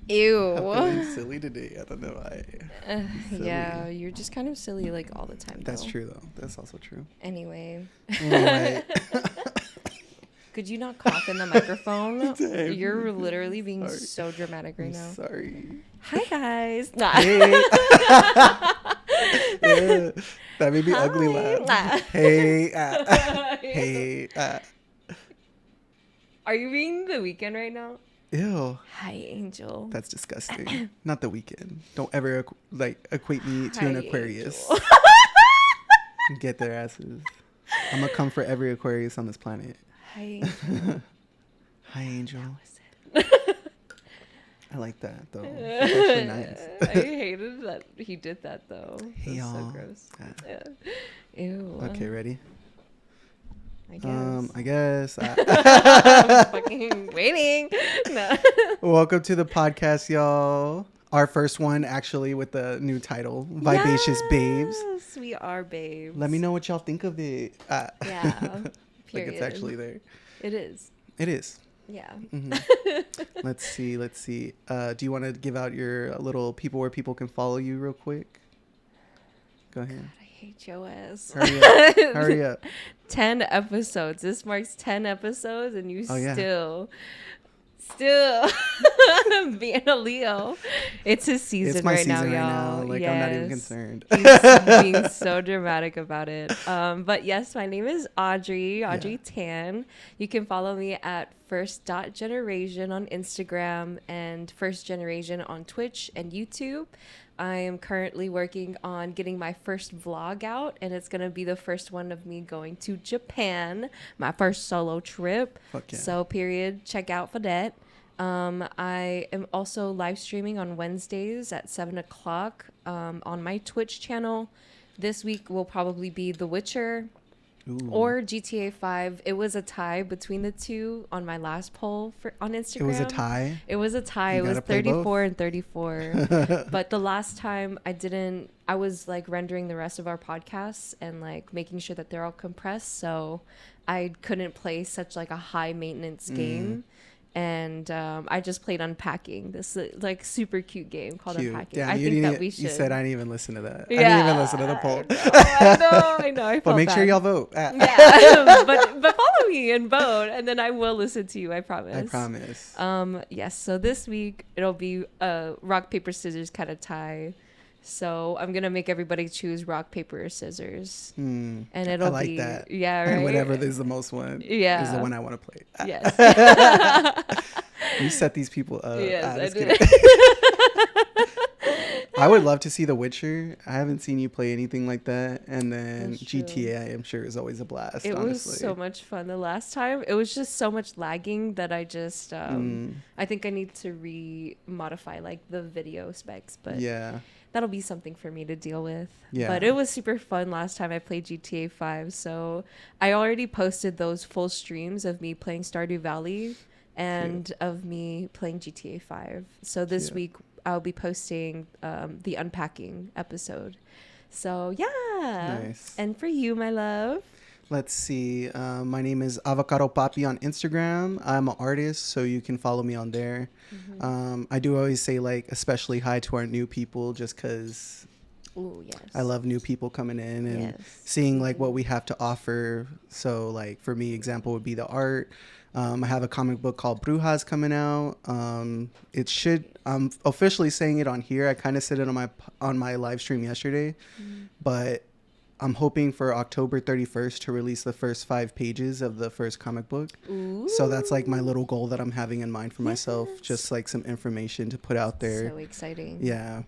Ew. I'm feeling silly today. I don't know why. Yeah, you're just kind of silly like all the time. That's though. true though. That's also true. Anyway. Right. Could you not cough in the microphone? Damn. You're literally being Sorry. so dramatic right now. Sorry. Hi guys. Nah. Hey. Yeah, that made me ugly laugh. Hey. Hey. Are you reading The Weekend right now? Ew. Hi, Angel. That's disgusting. Not The Weekend. Don't ever equate me to an Hi, Aquarius. Get their asses. I'm gonna come for every Aquarius on this planet. Hi, Angel. Hi, Angel. How was it? I like that though. It's actually nice. I hated that he did that though. Hey, That's so y'all. gross. Yeah. Ew. Okay, ready? I guess. I guess. I'm fucking waiting. No. Welcome to the podcast, y'all. Our first one, actually, with the new title, Vibe-acious Babes. Yes, we are babes. Let me know what y'all think of it. Yeah. Like Period. it's actually there. It is. It is. Yeah. Mm-hmm. Let's see. Do you want to give out your little people where people can follow you real quick? Go ahead. I hate your ass. Hurry up. 10 episodes. This marks 10 episodes and you Oh, yeah. still being a Leo. It's his season It's my right season now, y'all. Like, yes. I'm not even concerned. He's being so dramatic about it. But yes, my name is Audrey Tan. You can follow me at first.generation on Instagram and First Generation on Twitch and YouTube. I am currently working on getting my first vlog out, and it's going to be the first one of me going to Japan, my first solo trip. Fuck yeah. So, check out for that. I am also live streaming on Wednesdays at 7 o'clock on my Twitch channel. This week will probably be The Witcher. Ooh. Or GTA 5. It was a tie between the two on my last poll on Instagram. It was a tie? It was a tie. It was 34 and 34. But the last time I was like rendering the rest of our podcasts and like making sure that they're all compressed. So I couldn't play such like a high maintenance game. And I just played Unpacking, this like super cute game called Unpacking. Damn, I think that we should. You said I didn't even listen to that. Yeah, I didn't even listen to the poll. I know. I felt But make sure bad. y'all vote. Yeah, but follow me and vote, and then I will listen to you. I promise. I promise. Yes. So this week it'll be a rock paper scissors kind of tie. So I'm gonna make everybody choose rock paper scissors, and it'll I like be that. Yeah, right. And whatever is the most one, Yeah. is the one I want to play. Yes. You set these people up. Yes, I Just did. I would love to see The Witcher. I haven't seen you play anything like that. And then That's true. GTA, I am sure, is always a blast. It honestly. was so much fun the last time. It was just so much lagging that I just I think I need to modify like the video specs, but yeah. that'll be something for me to deal with. Yeah. But it was super fun last time I played GTA 5. So I already posted those full streams of me playing Stardew Valley and of me playing GTA 5. So this week I'll be posting the Unpacking episode. So yeah. Nice. And for you, my love. Let's see. My name is Avocado Papi on Instagram. I'm an artist, so you can follow me on there. I do always say, like, especially hi to our new people, just because I love new people coming in and seeing, like, what we have to offer. So, like, for me, example would be the art. I have a comic book called Brujas coming out. I'm officially saying it on here. I kind of said it on my live stream yesterday, but I'm hoping for October 31st to release the first 5 pages of the first comic book. Ooh. So that's like my little goal that I'm having in mind for myself. Just like some information to put out there. So exciting. Yeah.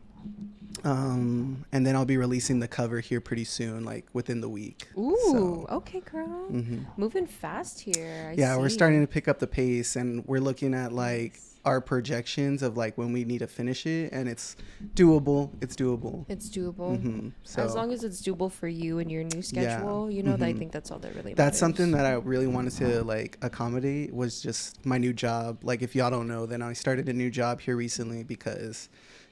And then I'll be releasing the cover here pretty soon, like within the week. Ooh, okay, girl. Moving fast here. We're starting to pick up the pace, and we're looking at like our projections of like when we need to finish it, and it's doable. It's doable. So as long as it's doable for you and your new schedule, you know, I think that's all that really matters. That's something that I really wanted to like accommodate, was just my new job. Like, if y'all don't know, then I started a new job here recently because,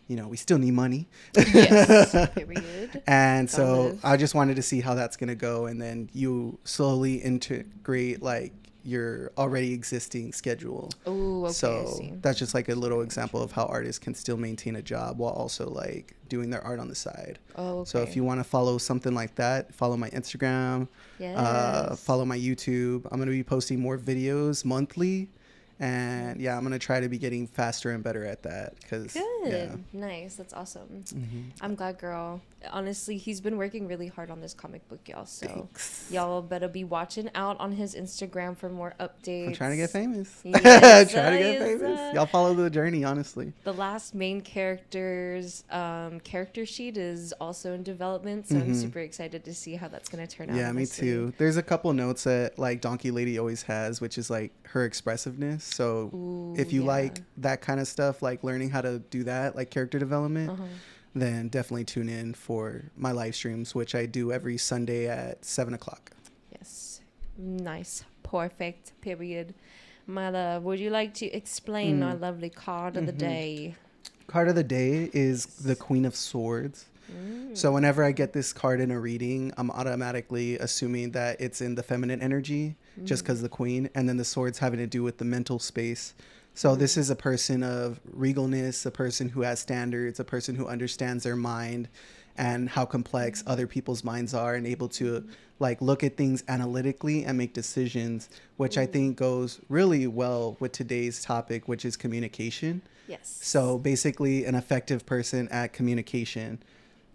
you know, we still need money. Yes, period. And so I just wanted to see how that's going to go. And then you slowly integrate like your already existing schedule. Oh, okay, I So see. that's just like a little example of how artists can still maintain a job while also like doing their art on the side. Oh, So if okay. you want to follow something like that, follow my Instagram, Yes. follow my YouTube. I'm going to be posting more videos monthly. And yeah, I'm going to try to be getting faster and better at that because, yeah. Good. Nice. That's awesome. I'm glad, girl. Honestly, he's been working really hard on this comic book, y'all. So Thanks. y'all better be watching out on his Instagram for more updates. I'm trying to get famous. Yes, Trying to get yes, famous. Y'all follow the journey, honestly. the last main character's character sheet is also in development, so I'm super excited to see how that's going to turn out. Yeah, honestly. me too. There's a couple notes that like Donkey Lady always has, which is like her expressiveness. So Ooh, if you yeah. like that kind of stuff, like learning how to do that, like character development, then definitely tune in for my live streams, which I do every Sunday at 7 o'clock. Yes. Nice. Perfect. Period. My love, would you like to explain our lovely card of the day? Card of the day is the Queen of Swords. So whenever I get this card in a reading, I'm automatically assuming that it's in the feminine energy just because the queen, and then the swords having to do with the mental space. So this is a person of regalness, a person who has standards, a person who understands their mind and how complex other people's minds are and able to like look at things analytically and make decisions, which I think goes really well with today's topic, which is communication. Yes. So basically an effective person at communication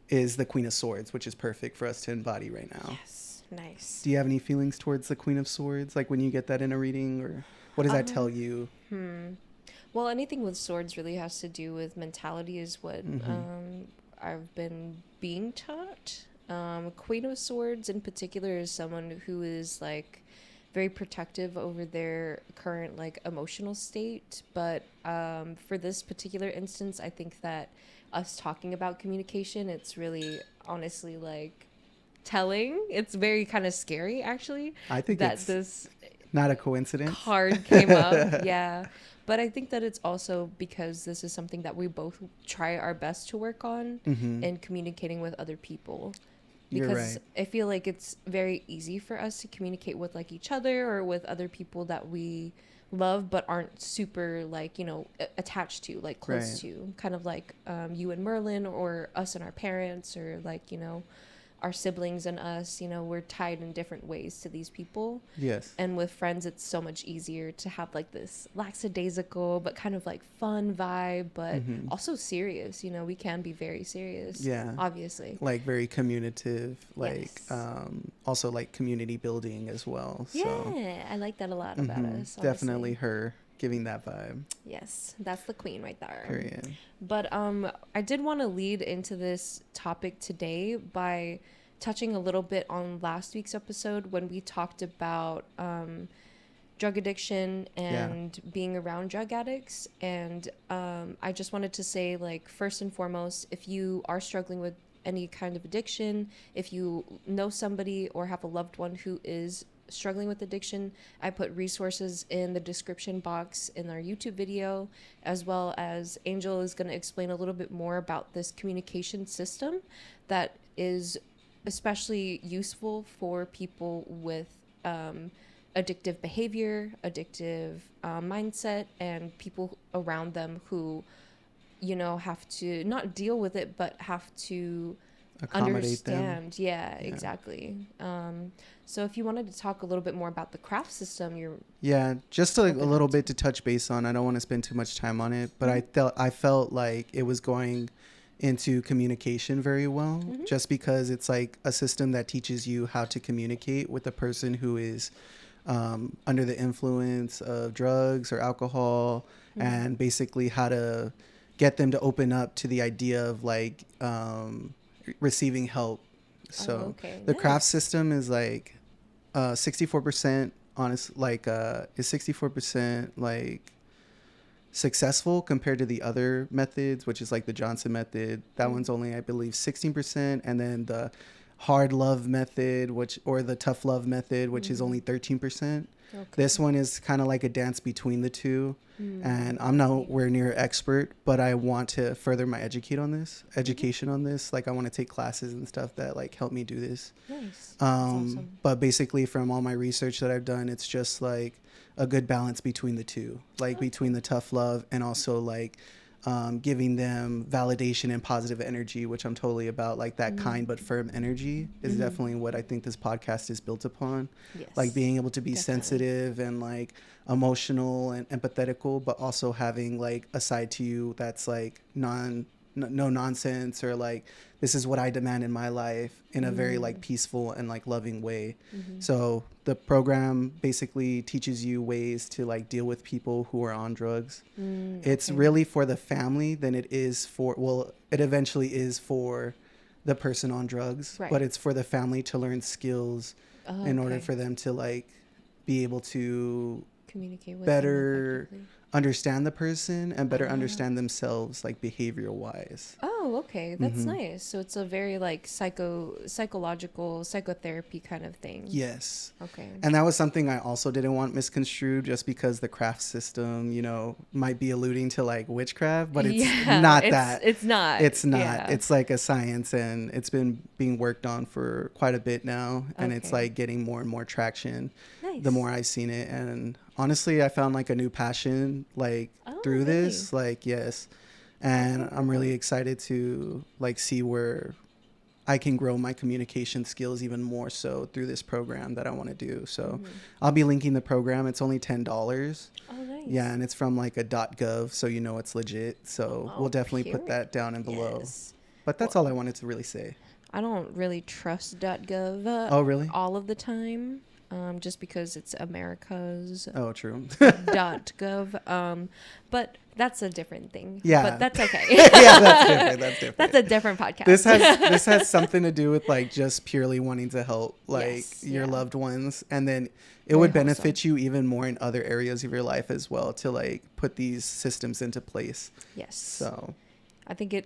is the Queen of Swords, which is perfect for us to embody right now. Yes. Nice. Do you have any feelings towards the Queen of Swords? Like when you get that in a reading, or what does that tell you? Well, anything with swords really has to do with mentality is what I've been being taught. Queen of Swords in particular is someone who is like very protective over their current like emotional state. But for this particular instance, I think that us talking about communication, it's really honestly like telling. It's very kind of scary actually. I think that it's this not a coincidence. card came up. Yeah. But I think that it's also because this is something that we both try our best to work on in communicating with other people. Because You're right. I feel like it's very easy for us to communicate with like each other or with other people that we love but aren't super like, you know, attached to, like close Right. to. Kind of like you and Merlin or us and our parents or like, you know, our siblings and us, you know, we're tied in different ways to these people. Yes. And with friends, it's so much easier to have like this lackadaisical, but kind of like fun vibe, but also serious. You know, we can be very serious. Yeah. Obviously. Like very communicative, like Yes. also like community building as well. So Yeah, I like that a lot about us. definitely Honestly. her giving that vibe. Yes, that's the queen right there. Period. But I did want to lead into this topic today by touching a little bit on last week's episode when we talked about drug addiction and being around drug addicts. And I just wanted to say, like, first and foremost, if you are struggling with any kind of addiction, if you know somebody or have a loved one who is struggling with addiction, I put resources in the description box in our YouTube video, as well as Angel is going to explain a little bit more about this communication system that is especially useful for people with addictive behavior, addictive mindset, and people around them who, you know, have to not deal with it, but have to Accommodate them. understand. Yeah, exactly. So if you wanted to talk a little bit more about the craft system, Just to, like, a Open little up bit to touch base on. I don't want to spend too much time on it, but I felt like it was going into communication very well, just because it's like a system that teaches you how to communicate with a person who is under the influence of drugs or alcohol, and basically how to get them to open up to the idea of like receiving help. So the craft system is like 64% honest, like is 64% like successful compared to the other methods, which is like the Johnson method. That one's only, I believe, 16%, and then the hard love method, or the tough love method, which is only 13%. Okay. This one is kind of like a dance between the two. And I'm Okay. nowhere near expert, but I want to further my education on this. Like I want to take classes and stuff that like help me do this. Nice. That's awesome. But basically from all my research that I've done, it's just like a good balance between the two, like between the tough love and also like giving them validation and positive energy, which I'm totally about. Like that kind but firm energy is definitely what I think this podcast is built upon. Yes. Like being able to be Definitely. sensitive and like emotional and empathetical, but also having like a side to you that's like no nonsense, or like this is what I demand in my life in a very like peaceful and like loving way. So the program basically teaches you ways to like deal with people who are on drugs. It's really for the family than it is for, well, it eventually is for the person on drugs, Right. but it's for the family to learn skills in order for them to like be able to communicate with better them effectively. understand the person and better understand themselves, like behavioral wise. Oh, okay. That's nice. So it's a very like psychological psychotherapy kind of thing. Yes. Okay. And that was something I also didn't want misconstrued, just because the craft system, might be alluding to like witchcraft, but it's not that. It's not. It's not. Yeah. It's like a science, and it's been being worked on for quite a bit now, and it's Okay. like getting more and more traction Nice. the more I've seen it. And honestly, I found like a new passion like through this. Like, yes. And I'm really excited to like see where I can grow my communication skills even more so through this program that I want to do. So I'll be linking the program. It's only $10. Oh, nice. Yeah, and it's from like a .gov, so it's legit. So we'll definitely put that down and below. Yes. But that's all I wanted to really say. I don't really trust .gov. Oh, really? All of the time, just because it's America's Oh, true. .gov. But that's a different thing. Yeah. But that's okay. Yeah, that's different. That's different. That's a different podcast. This has something to do with like just purely wanting to help like Yes, your yeah. loved ones, and then it Very would benefit you even more in other areas of your life as well to like put these systems into place. Yes. So I think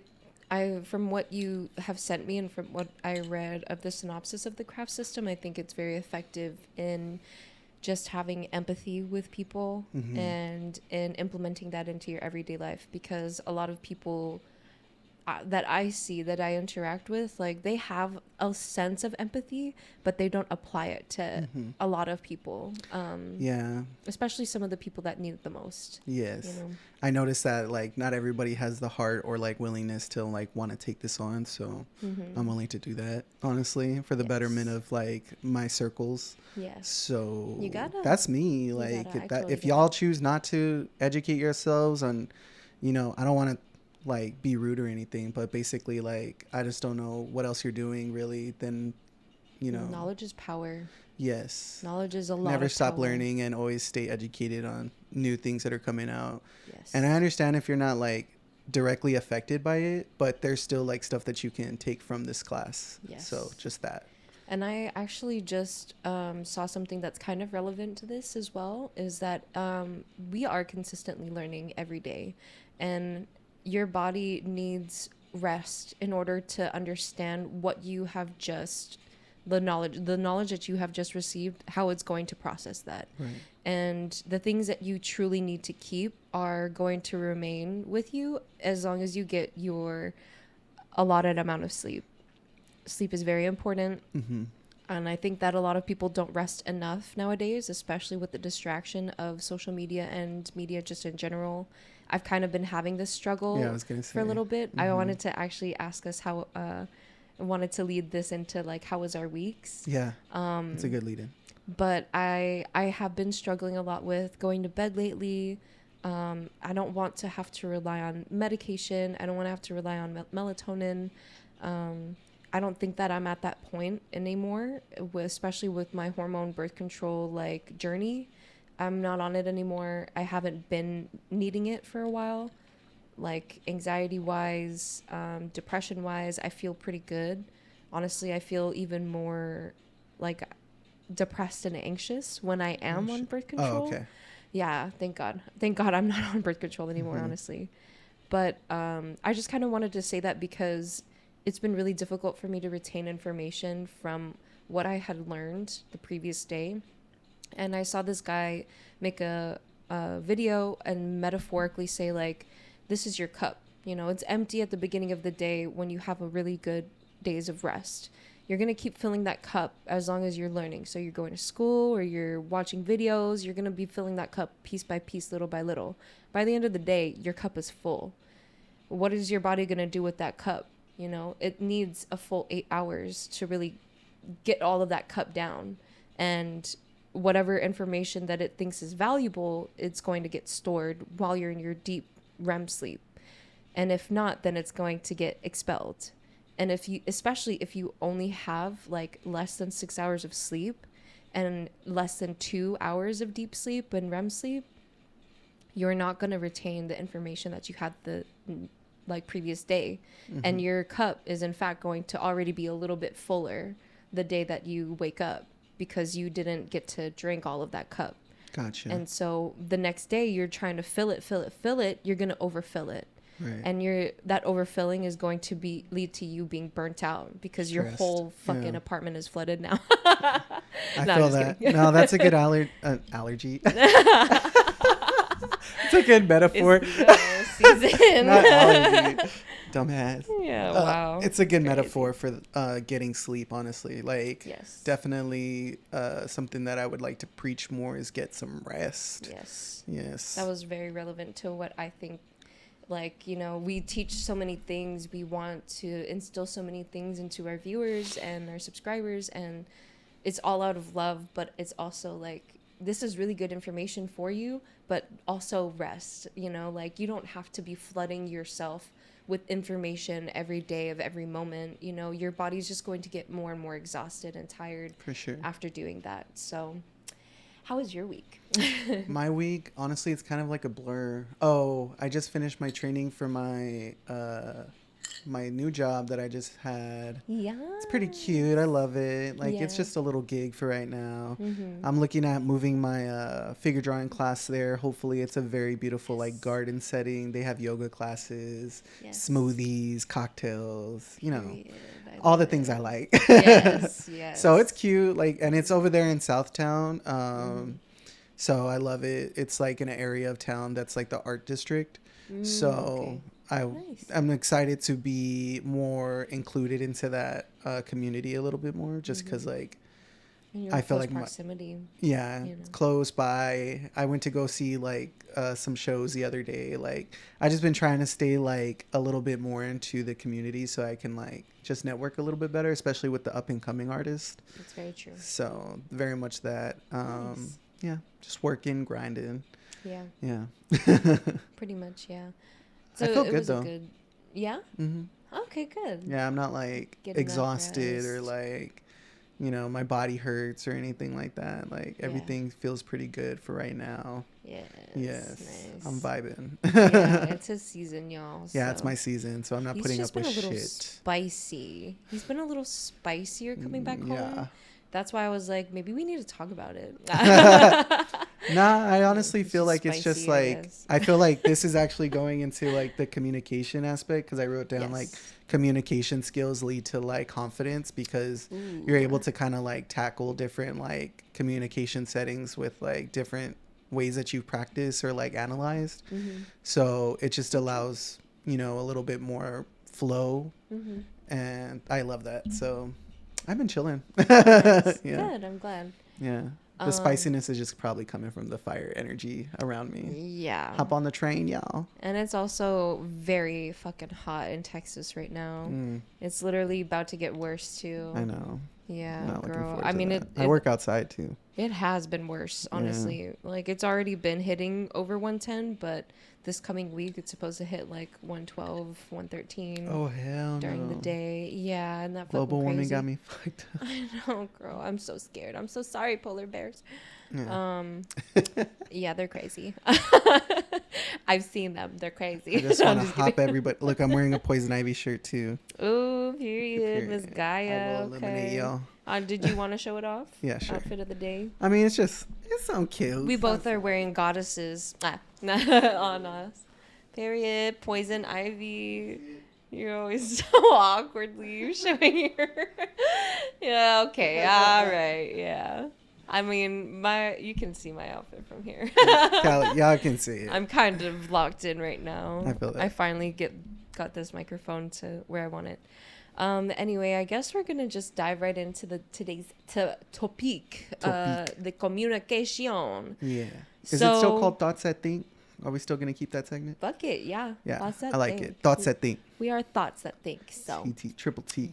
from what you have sent me and from what I read of the synopsis of the craft system, I think it's very effective in just having empathy with people and in implementing that into your everyday life, because a lot of people that I see, that I interact with, like they have a sense of empathy, but they don't apply it to a lot of people. yeah. Especially some of the people that need it the most. Yes. You know? I noticed that like not everybody has the heart or like willingness to like want to take this on, so I'm willing to do that, honestly, for the betterment of like my circles. Yes. So You gotta. that's me. Like gotta. I if totally if get y'all choose not to educate yourselves on, I don't want to like be rude or anything, but basically like I just don't know what else you're doing really. Then Knowledge is power. Yes. Knowledge is a lot. Never of stop power. learning and always stay educated on new things that are coming out. Yes. And I understand if you're not like directly affected by it, but there's still like stuff that you can take from this class. Yes. So just that. And I actually just saw something that's kind of relevant to this as well, is that we are consistently learning every day, and your body needs rest in order to understand what you have just the knowledge that you have just received, how it's going to process that. Right. And the things that you truly need to keep are going to remain with you as long as you get your allotted amount of sleep. Sleep is very important. And I think that a lot of people don't rest enough nowadays, especially with the distraction of social media and media just in general. I've kind of been having this struggle Yeah, I was gonna say. for a little bit. I wanted to actually ask us how, I wanted to lead this into like, how was our weeks? Yeah. It's a good lead in. But I have been struggling a lot with going to bed lately. I don't want to have to rely on medication. I don't want to have to rely on melatonin. I don't think that I'm at that point anymore, especially with my hormone birth control like journey. I'm not on it anymore. I haven't been needing it for a while. Like anxiety wise, depression wise, I feel pretty good. Honestly, I feel even more like depressed and anxious when I am on birth control. Oh, okay. Yeah, thank God. Thank God I'm not on birth control anymore, honestly. But I just kind of wanted to say that because it's been really difficult for me to retain information from what I had learned the previous day. And I saw this guy make a video and metaphorically say, like, this is your cup. You know, it's empty at the beginning of the day when you have a really good days of rest. You're going to keep filling that cup as long as you're learning. So you're going to school or you're watching videos, you're going to be filling that cup piece by piece, little by little. By the end of the day, your cup is full. What is your body going to do with that cup? You know, it needs a full 8 hours to really get all of that cup down. And whatever information that it thinks is valuable, it's going to get stored while you're in your deep REM sleep. And if not, then it's going to get expelled. And especially if you only have like less than 6 hours of sleep and less than 2 hours of deep sleep and REM sleep, you're not going to retain the information that you had the like previous day. Mm-hmm. And your cup is in fact going to already be a little bit fuller the day that you wake up, because you didn't get to drink all of that cup. Gotcha. And so the next day you're trying to fill it, you're going to overfill it. Right. And that overfilling is going to lead to you being burnt out because your whole fucking apartment is flooded now. I feel that. No, that's a good allergy. It's a good metaphor. It's season. Not allergy. Dumbass. Yeah, wow. It's a good metaphor for getting sleep, honestly. Like, yes. Definitely something that I would like to preach more is get some rest. Yes. That was very relevant to what I think. Like, you know, we teach so many things. We want to instill so many things into our viewers and our subscribers. And it's all out of love. But it's also like, this is really good information for you, but also rest. You know, like, you don't have to be flooding yourself with information every day of every moment. You know, your body's just going to get more and more exhausted and tired for sure after doing that. So how was your week? My week, honestly, it's kind of like a blur. Oh, I just finished my training for my my new job that I just had. Yeah. It's pretty cute. I love it. Like, it's just a little gig for right now. Mm-hmm. I'm looking at moving my figure drawing class there. Hopefully it's a very beautiful like garden setting. They have yoga classes, smoothies, cocktails, you know, all the things I like. Yes. So it's cute. Like, and it's over there in Southtown. So I love it. It's like in an area of town that's like the art district. I'm excited to be more included into that community a little bit more, just because like I feel like proximity. Close by. I went to go see like some shows the other day. Like, I just been trying to stay like a little bit more into the community so I can like just network a little bit better, especially with the up and coming artists. That's very true. So very much that. Yeah, just working, grinding. Yeah. Pretty much, yeah. So I felt good though. Yeah? Mm-hmm. Okay, good. Yeah, I'm not like exhausted or like, you know, my body hurts or anything like that. Like, everything feels pretty good for right now. Yes. Nice. I'm vibing. Yeah, it's his season, y'all. Yeah, it's my season, so I'm not putting up with shit. He's been a little spicy. He's been a little spicier coming back home. Yeah. That's why I was like, maybe we need to talk about it. Nah, I honestly feel like it's just like, I feel like this is actually going into like the communication aspect, because I wrote down like communication skills lead to like confidence, because you're able to kind of like tackle different like communication settings with like different ways that you've practiced or like analyzed. So it just allows, you know, a little bit more flow. And I love that. So I've been chilling. Good. I'm glad. Yeah. The spiciness is just probably coming from the fire energy around me. Yeah. Hop on the train, y'all. And it's also very fucking hot in Texas right now. It's literally about to get worse too. I know. Yeah, girl. I mean, I work outside too. It has been worse, honestly. Yeah. Like, it's already been hitting over 110, but this coming week it's supposed to hit like 112, 113. Oh hell during the day. Yeah, and that global warming got me fucked up. I know, girl. I'm so scared. I'm so sorry, polar bears. Yeah. Yeah, they're crazy. I've seen them. They're crazy. I just want to hop everybody. Look, I'm wearing a Poison Ivy shirt too. Ooh, period. Miss Gaia. I will eliminate y'all. Did you want to show it off? Yeah, sure. Outfit of the day. I mean, it's so cute. We both are wearing goddesses on us. Period. Poison Ivy. You're always so awkwardly showing your. Yeah. Okay. All right. Yeah. I mean, you can see my outfit from here. Callie, y'all can see it. I'm kind of locked in right now. I feel that. I finally got this microphone to where I want it. Anyway, I guess we're gonna just dive right into today's topic. The communication. Yeah. Is it still called Thoughts That Think? Are we still gonna keep that segment? Fuck it, yeah. Yeah, Thoughts that I like think. it. Thoughts That Think. We are thoughts that think. So Triple T.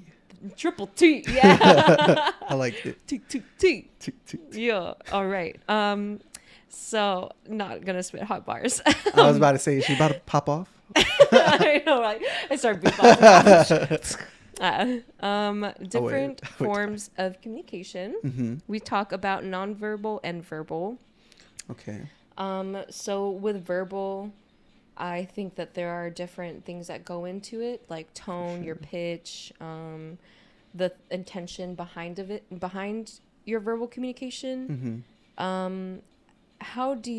Triple T, yeah. I like it. T T T. T. Yeah. All right. So not gonna spit hot bars. I was about to say, is she about to pop off? I know, right? I started beatboxing. Different forms of communication. Mm-hmm. We talk about nonverbal and verbal. Okay. So with verbal, I think that there are different things that go into it, like tone, your pitch, the intention behind your verbal communication. Mm-hmm. How do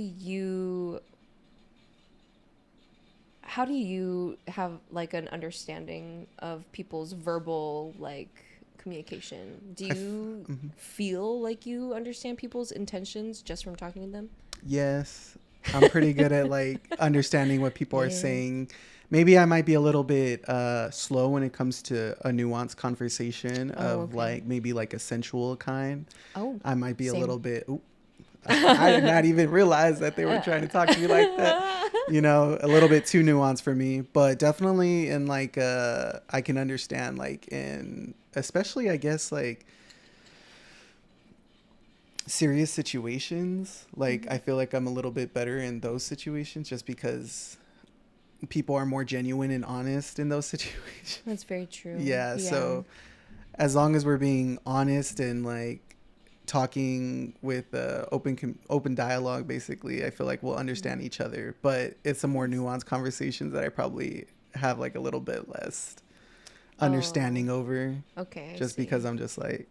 you have like an understanding of people's verbal like communication? Do you feel like you understand people's intentions just from talking to them? Yes, I'm pretty good at like understanding what people are saying. Maybe I might be a little bit slow when it comes to a nuanced conversation of like maybe like a sensual kind. I might be a little bit. I did not even realize that they were trying to talk to me like that. You know, a little bit too nuanced for me, but definitely in like I can understand like in especially I guess like serious situations. Like I feel like I'm a little bit better in those situations just because people are more genuine and honest in those situations. That's very true. Yeah. So as long as we're being honest and like talking with open dialogue, basically, I feel like we'll understand each other. But it's a more nuanced conversations that I probably have like a little bit less understanding over. Okay. Just because I'm just like.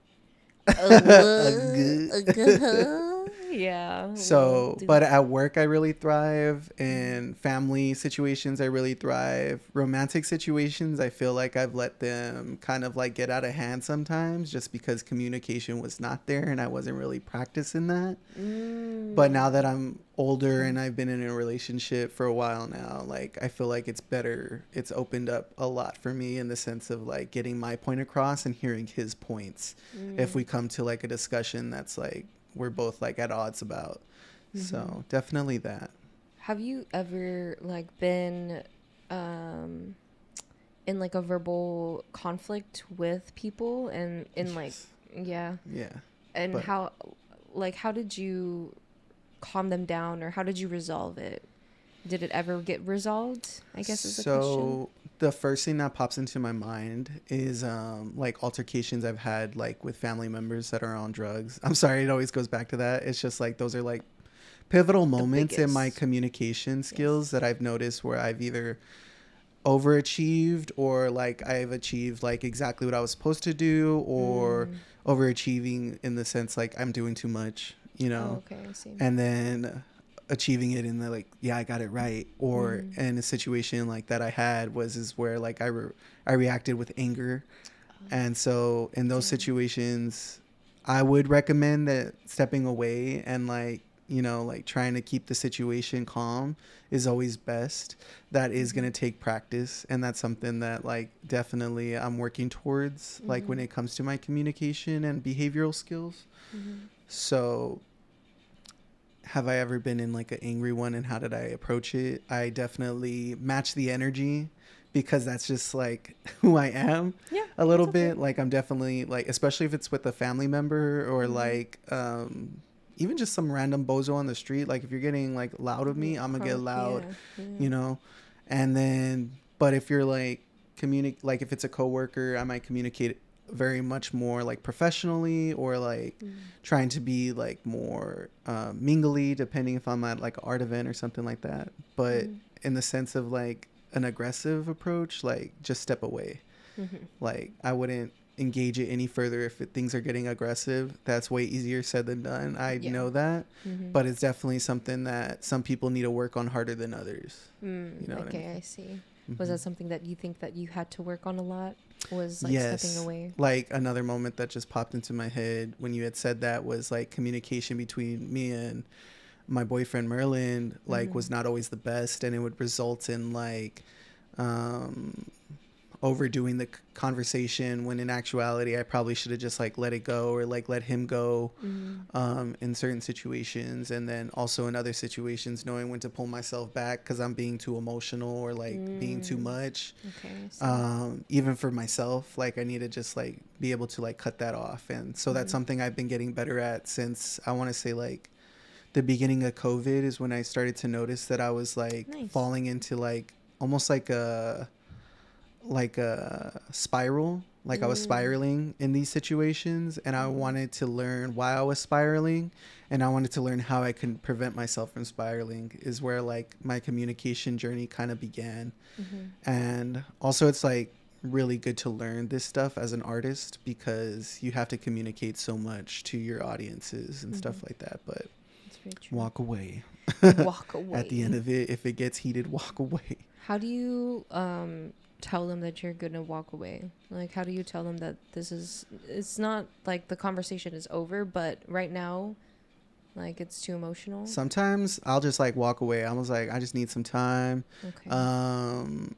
Yeah. So, but at work I really thrive. In family situations I really thrive. Romantic situations I feel like I've let them kind of like get out of hand sometimes just because communication was not there and I wasn't really practicing that. But now that I'm older and I've been in a relationship for a while now, like I feel like it's better. It's opened up a lot for me in the sense of like getting my point across and hearing his points if we come to like a discussion that's like we're both like at odds about. So definitely that. Have you ever like been in like a verbal conflict with people and in like and how did you calm them down, or how did you resolve it? Did it ever get resolved, I guess is the question. So the first thing that pops into my mind is like altercations I've had like with family members that are on drugs. I'm sorry, it always goes back to that. It's just like those are like pivotal moments in my communication skills that I've noticed where I've either overachieved or like I've achieved like exactly what I was supposed to do, or overachieving in the sense like I'm doing too much, you know. Okay, I see. And then achieving it in the like, yeah, I got it right. Or in a situation like that I had is where like I reacted with anger. And so in those situations I would recommend that stepping away and like, you know, like trying to keep the situation calm is always best. That is going to take practice, and that's something that like definitely I'm working towards like when it comes to my communication and behavioral skills. So have I ever been in like an angry one, and how did I approach it? I definitely match the energy because that's just like who I am a little bit. Like I'm definitely like, especially if it's with a family member or like even just some random bozo on the street. Like if you're getting like loud with me, I'm gonna get loud, you know? And then, but if you're like like if it's a coworker, I might communicate very much more like professionally, or like trying to be like more mingly, depending if I'm at like an art event or something like that. But in the sense of like an aggressive approach, like just step away. Like I wouldn't engage it any further if things are getting aggressive. That's way easier said than done. I know that, but it's definitely something that some people need to work on harder than others. You know what I mean? I see. Was that something that you think that you had to work on a lot? Was like Yes. stepping away? Like another moment that just popped into my head when you had said that was like communication between me and my boyfriend Merlin, like was not always the best, and it would result in like um overdoing the conversation when in actuality I probably should have just like let it go or like let him go in certain situations, and then also in other situations knowing when to pull myself back because I'm being too emotional or like being too much. Okay. So. Even for myself, like I need to just like be able to like cut that off, and so that's something I've been getting better at since I want to say like the beginning of COVID is when I started to notice that I was like falling into like almost like a spiral, like I was spiraling in these situations, and I wanted to learn why I was spiraling, and I wanted to learn how I can prevent myself from spiraling, is where like my communication journey kind of began. And also it's like really good to learn this stuff as an artist because you have to communicate so much to your audiences and stuff like that, but walk away. Walk away. At the end of it, if it gets heated, walk away. How do you tell them that you're gonna walk away? Like, how do you tell them that it's not like the conversation is over, but right now, like, it's too emotional? Sometimes I'll just like walk away. I was like, I just need some time. Okay.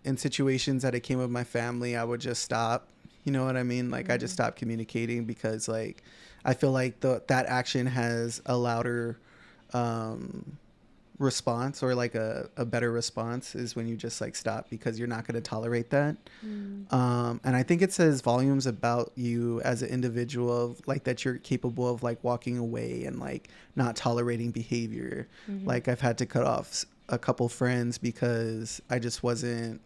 In situations that it came with my family, I would just stop. You know what I mean? Like I just stopped communicating because like I feel like that action has a louder response, or like a better response is when you just like stop because you're not going to tolerate that. And I think it says volumes about you as an individual, like that you're capable of like walking away and like not tolerating behavior. Like I've had to cut off a couple friends because I just wasn't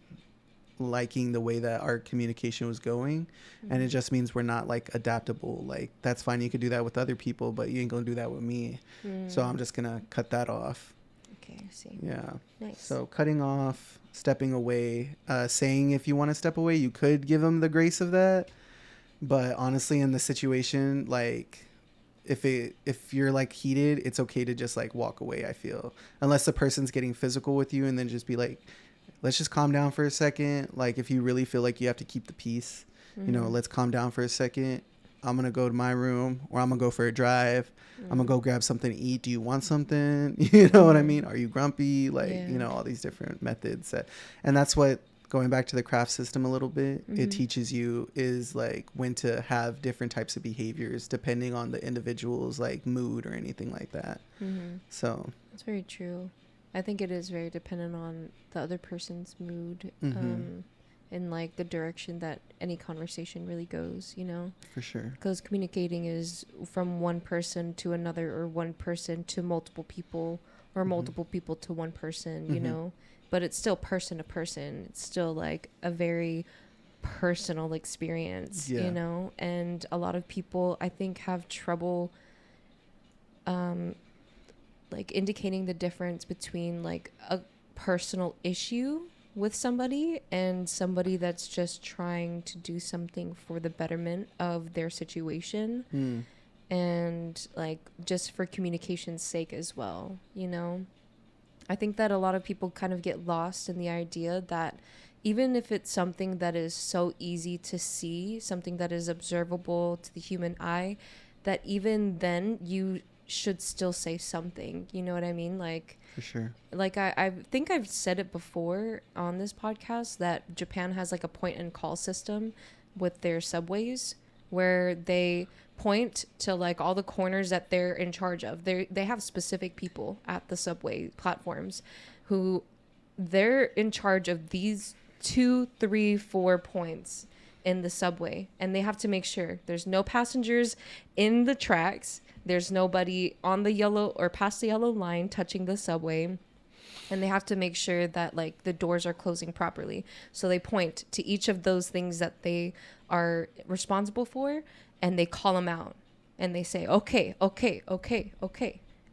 liking the way that our communication was going, and it just means we're not like adaptable. Like that's fine, you could do that with other people, but you ain't gonna do that with me. So I'm just gonna cut that off. Okay, I see. Yeah. Nice. So cutting off, stepping away, saying if you want to step away, you could give them the grace of that. But honestly, in the situation, like if you're like heated, it's okay to just like walk away, I feel. Unless the person's getting physical with you, and then just be like, let's just calm down for a second. Like if you really feel like you have to keep the peace, you know, let's calm down for a second. I'm going to go to my room, or I'm going to go for a drive. I'm going to go grab something to eat. Do you want something? You know what I mean? Are you grumpy? Like, you know, all these different methods. And that's what, going back to the craft system a little bit, it teaches you is like when to have different types of behaviors depending on the individual's like mood or anything like that. So that's very true. I think it is very dependent on the other person's mood. In like the direction that any conversation really goes, you know? For sure. Because communicating is from one person to another, or one person to multiple people, or multiple people to one person, you know? But it's still person to person. It's still like a very personal experience, you know? And a lot of people, I think, have trouble like indicating the difference between like a personal issue with somebody and somebody that's just trying to do something for the betterment of their situation, and like just for communication's sake as well, you know? I think that a lot of people kind of get lost in the idea that even if it's something that is so easy to see, something that is observable to the human eye, that even then you should still say something, you know what I mean? Like, for sure. Like I think I've said it before on this podcast that Japan has like a point and call system with their subways, where they point to like all the corners that they're in charge of. They have specific people at the subway platforms who they're in charge of these 2, 3, 4 points in the subway, and they have to make sure there's no passengers in the tracks. There's nobody on the yellow or past the yellow line touching the subway. And they have to make sure that like the doors are closing properly. So they point to each of those things that they are responsible for, and they call them out. And they say, okay.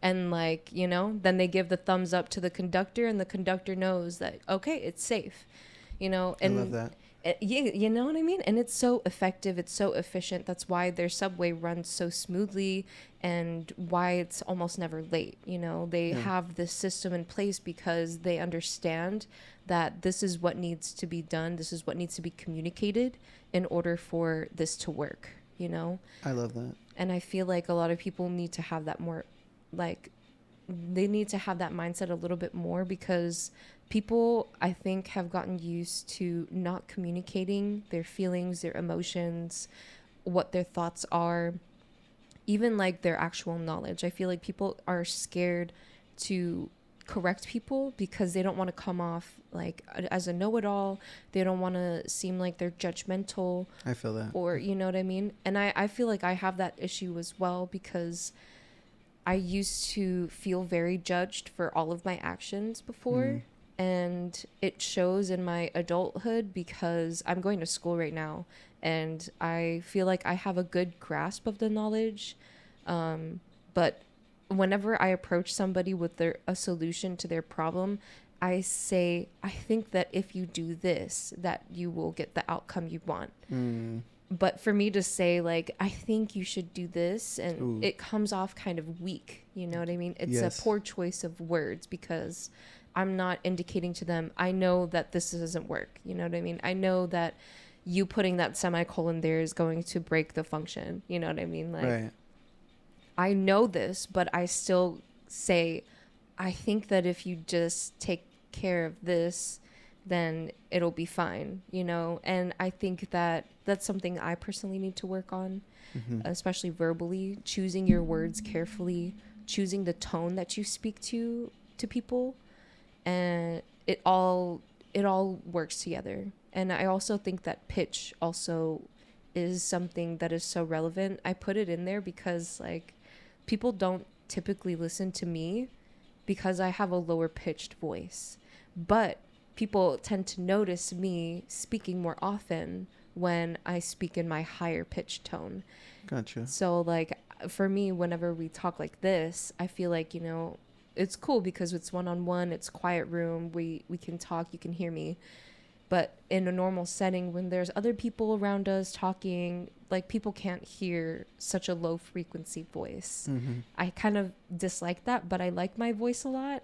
And like, you know, then they give the thumbs up to the conductor, and the conductor knows that, okay, it's safe. You know, and I love that. You know what I mean? And it's so effective, it's so efficient. That's why their subway runs so smoothly and why it's almost never late. You know, they Yeah. have this system in place because they understand that this is what needs to be done, this is what needs to be communicated in order for this to work, you know? I love that. And I feel like a lot of people need to have that more, like, they need to have that mindset a little bit more, because people, I think, have gotten used to not communicating their feelings, their emotions, what their thoughts are, even like their actual knowledge. I feel like people are scared to correct people because they don't want to come off like as a know-it-all. They don't want to seem like they're judgmental. I feel that. Or, you know what I mean? And I feel like I have that issue as well, because I used to feel very judged for all of my actions before. And it shows in my adulthood because I'm going to school right now and I feel like I have a good grasp of the knowledge. But whenever I approach somebody with a solution to their problem, I say, I think that if you do this, that you will get the outcome you want. But for me to say, like, I think you should do this, and it comes off kind of weak. You know what I mean? It's a poor choice of words, because I'm not indicating to them, I know that this doesn't work. You know what I mean? I know that you putting that semicolon there is going to break the function. You know what I mean? Like, right. I know this, but I still say, I think that if you just take care of this, then it'll be fine, you know? And I think that that's something I personally need to work on, especially verbally, choosing your words carefully, choosing the tone that you speak to people. And it all works together. And I also think that pitch also is something that is so relevant. I put it in there because, like, people don't typically listen to me because I have a lower pitched voice. But people tend to notice me speaking more often when I speak in my higher pitched tone. Gotcha. So, like, for me, whenever we talk like this, I feel like, you know, it's cool because it's one-on-one, it's quiet room, we can talk, you can hear me. But in a normal setting, when there's other people around us talking, like, people can't hear such a low frequency voice. I kind of dislike that, but I like my voice a lot.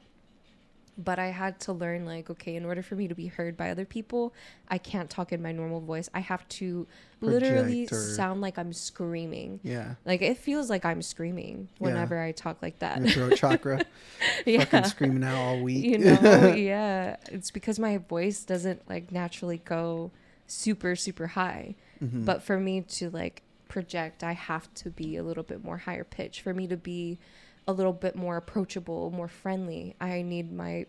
But I had to learn, like, okay, in order for me to be heard by other people, I can't talk in my normal voice. I have to literally sound like I'm screaming. Yeah. Like, it feels like I'm screaming whenever I talk like that. Your throat chakra. Fucking screaming out all week. You know, yeah. It's because my voice doesn't, like, naturally go super, super high. But for me to, like, project, I have to be a little bit more higher pitch. For me to be a little bit more approachable, more friendly, I need my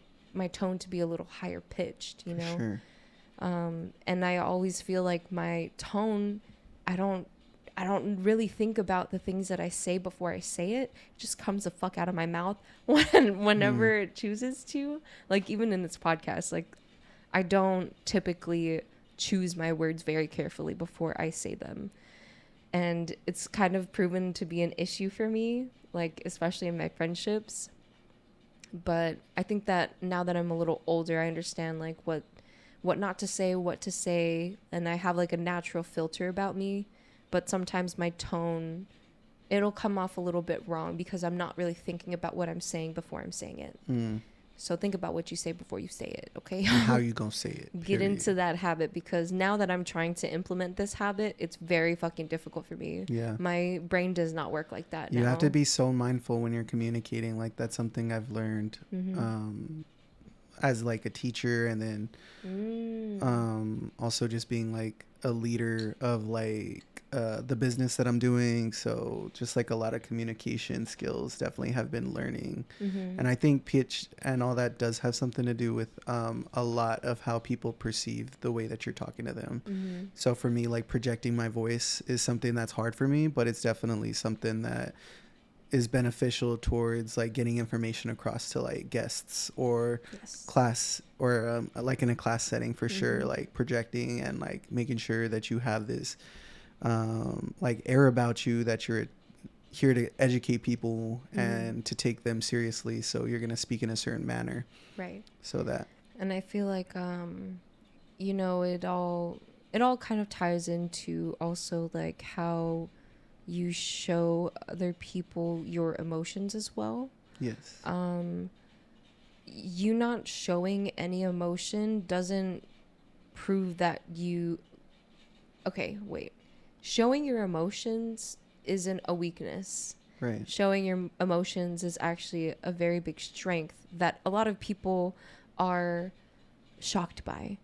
tone to be a little higher pitched, you know? Sure. And I always feel like my tone, I don't really think about the things that I say before I say it. It just comes the fuck out of my mouth whenever it chooses to. Like, even in this podcast, like, I don't typically choose my words very carefully before I say them. And it's kind of proven to be an issue for me, like, especially in my friendships. But I think that now that I'm a little older, I understand, like, what not to say, what to say, and I have, like, a natural filter about me. But sometimes my tone, it'll come off a little bit wrong because I'm not really thinking about what I'm saying before I'm saying it. So think about what you say before you say it, okay? And how you gonna say it. Period. Get into that habit, because now that I'm trying to implement this habit, it's very fucking difficult for me. Yeah. My brain does not work like that now. You have to be so mindful when you're communicating. Like, that's something I've learned as, like, a teacher, and then also just being, like, a leader of, like, the business that I'm doing. So just, like, a lot of communication skills definitely have been learning. And I think pitch and all that does have something to do with a lot of how people perceive the way that you're talking to them. So for me, like, projecting my voice is something that's hard for me, but it's definitely something that is beneficial towards, like, getting information across to, like, guests or class, or like in a class setting for sure, like projecting and, like, making sure that you have this like, air about you, that you're here to educate people and to take them seriously. So you're going to speak in a certain manner. Right. So that. And I feel like, you know, it all, it all kind of ties into also like how you show other people your emotions as well. Yes. You not showing any emotion doesn't prove that you, okay, wait. Showing your emotions isn't a weakness. Right. Showing your emotions is actually a very big strength that a lot of people are shocked by.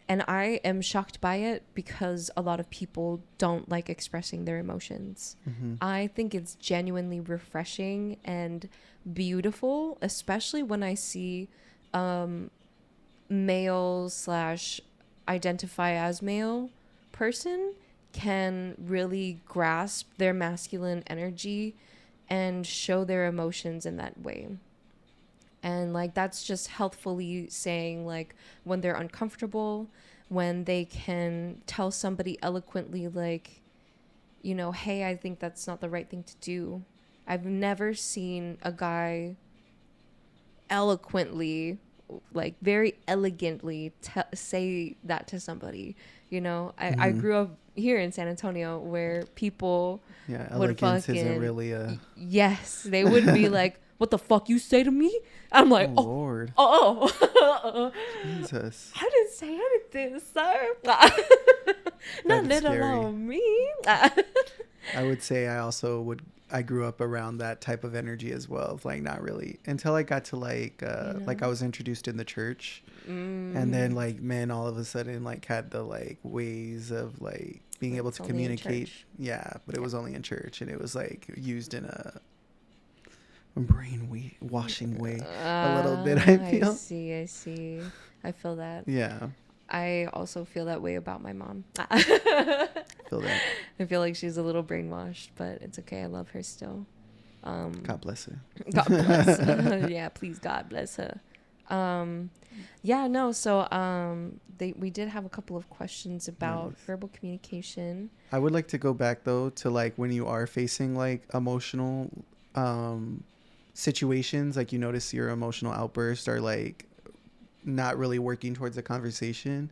And I am shocked by it because a lot of people don't like expressing their emotions. Mm-hmm. I think it's genuinely refreshing and beautiful, especially when I see male slash identify as male person can really grasp their masculine energy and show their emotions in that way. And like that's just healthfully saying like when they're uncomfortable, when they can tell somebody eloquently like, you know, hey, I think that's not the right thing to do. I've never seen a guy eloquently, like very elegantly say that to somebody. You know, I Mm-hmm. grew up here in San Antonio where people Yeah, would elegance isn't fucking, really a. yes, they would be like, what the fuck you say to me? I'm like, Oh oh, Lord, oh. Jesus, I didn't say anything, sir. Not that's let scary. alone me. I would say I grew up around that type of energy as well. Of like not really until I got to like I was introduced in the church, and then like men all of a sudden like had the like ways of like being able It's to only in communicate. church. Yeah, but it Yeah. was only in church, and it was like used in a washing way a little bit. I I feel. see. I feel that. Yeah, I also feel that way about my mom. feel that. I feel like she's a little brainwashed, but it's okay. I love her still. God bless her. God bless. Yeah, please, God bless her. Yeah, no. So, we did have a couple of questions about Nice. verbal communication. I would like to go back though to like when you are facing like emotional situations, like you notice your emotional outbursts are like not really working towards a conversation.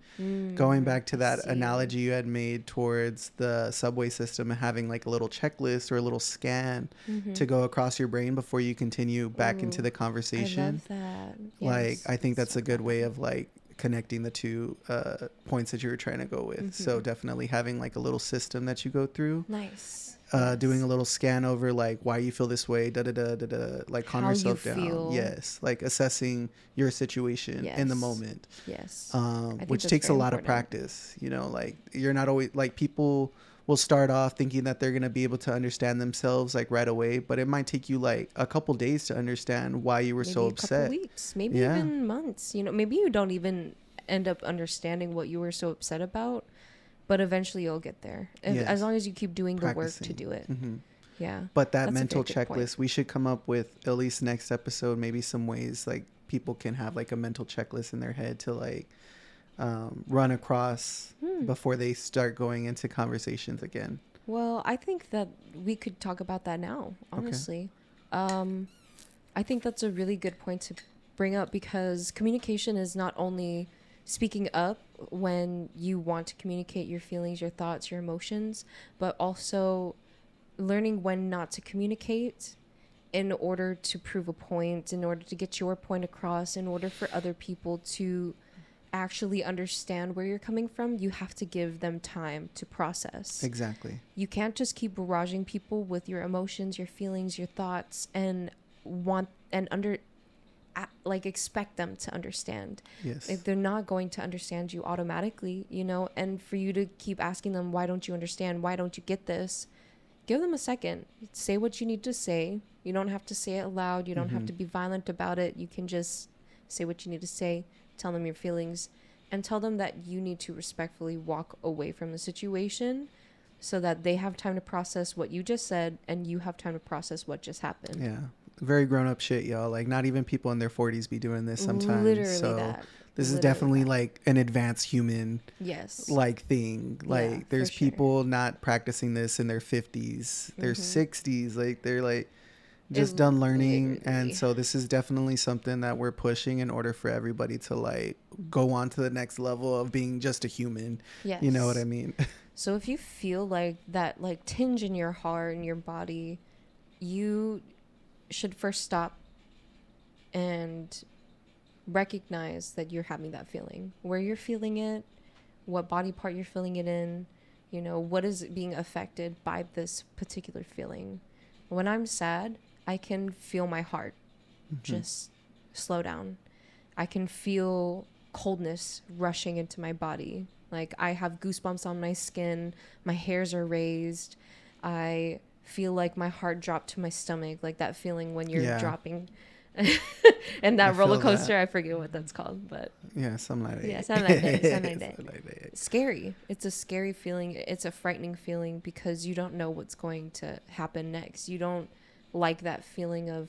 Going back to that analogy you had made towards the subway system and having like a little checklist or a little scan to go across your brain before you continue back into the conversation. I love that. Like Yes, I think that's so a good way glad. of like connecting the two points that you were trying to go with. So definitely having like a little system that you go through. Nice. Doing a little scan over like why you feel this way, like calm How you yourself down. feel. Yes, like assessing your situation in the Yes. moment. Yes. I think Which that's takes a very lot of important. practice. You know, like you're not always like people will start off thinking that they're gonna be able to understand themselves like right away, but it might take you like a couple days to understand why you were Maybe so a couple upset. weeks, maybe Yeah. even months. You know, maybe you don't even end up understanding what you were so upset about, but eventually you'll get there. Yes. As long as you keep doing the work Practicing. to do it. Mm-hmm. Yeah. But that That's a mental very good point. checklist, we should come up with at least next episode, maybe some ways like people can have like a mental checklist in their head to like run across before they start going into conversations again. Well, I think that we could talk about that now, honestly. I think that's a really good point to bring up because communication is not only speaking up when you want to communicate your feelings, your thoughts, your emotions, but also learning when not to communicate in order to prove a point, in order to get your point across, in order for other people to actually understand where you're coming from. You have to give them time to process. Exactly. You can't just keep barraging people with your emotions, your feelings, your thoughts, and expect them to understand. Yes. Like, they're not going to understand you automatically, you know. And for you to keep asking them, why don't you understand, why don't you get this, give them a second. Say what you need to say. You don't have to say it loud. You don't have to be violent about it. You can just say what you need to say, tell them your feelings, and tell them that you need to respectfully walk away from the situation so that they have time to process what you just said and you have time to process what just happened. Yeah. Very grown up shit, y'all. Like not even people in their 40s be doing this sometimes. Literally so that. this is Literally definitely that. like an advanced human Yes. like thing. Like Yeah, there's for sure. people not practicing this in their 50s, their 60s, like they're like just It done learning. literally. And so this is definitely something that we're pushing in order for everybody to like go on to the next level of being just a human. Yes. You know what I mean? So if you feel like that, like tinge in your heart and your body, you should first stop and recognize that you're having that feeling, where you're feeling it, what body part you're feeling it in, you know, what is being affected by this particular feeling. When I'm sad, I can feel my heart just slow down. I can feel coldness rushing into my body. Like I have goosebumps on my skin, my hairs are raised. I feel like my heart dropped to my stomach, like that feeling when you're dropping. And that roller coaster, I forget what that's called, but yeah, something like that. Yeah, something like that. Scary. It's a scary feeling. It's a frightening feeling because you don't know what's going to happen next. You don't like that feeling of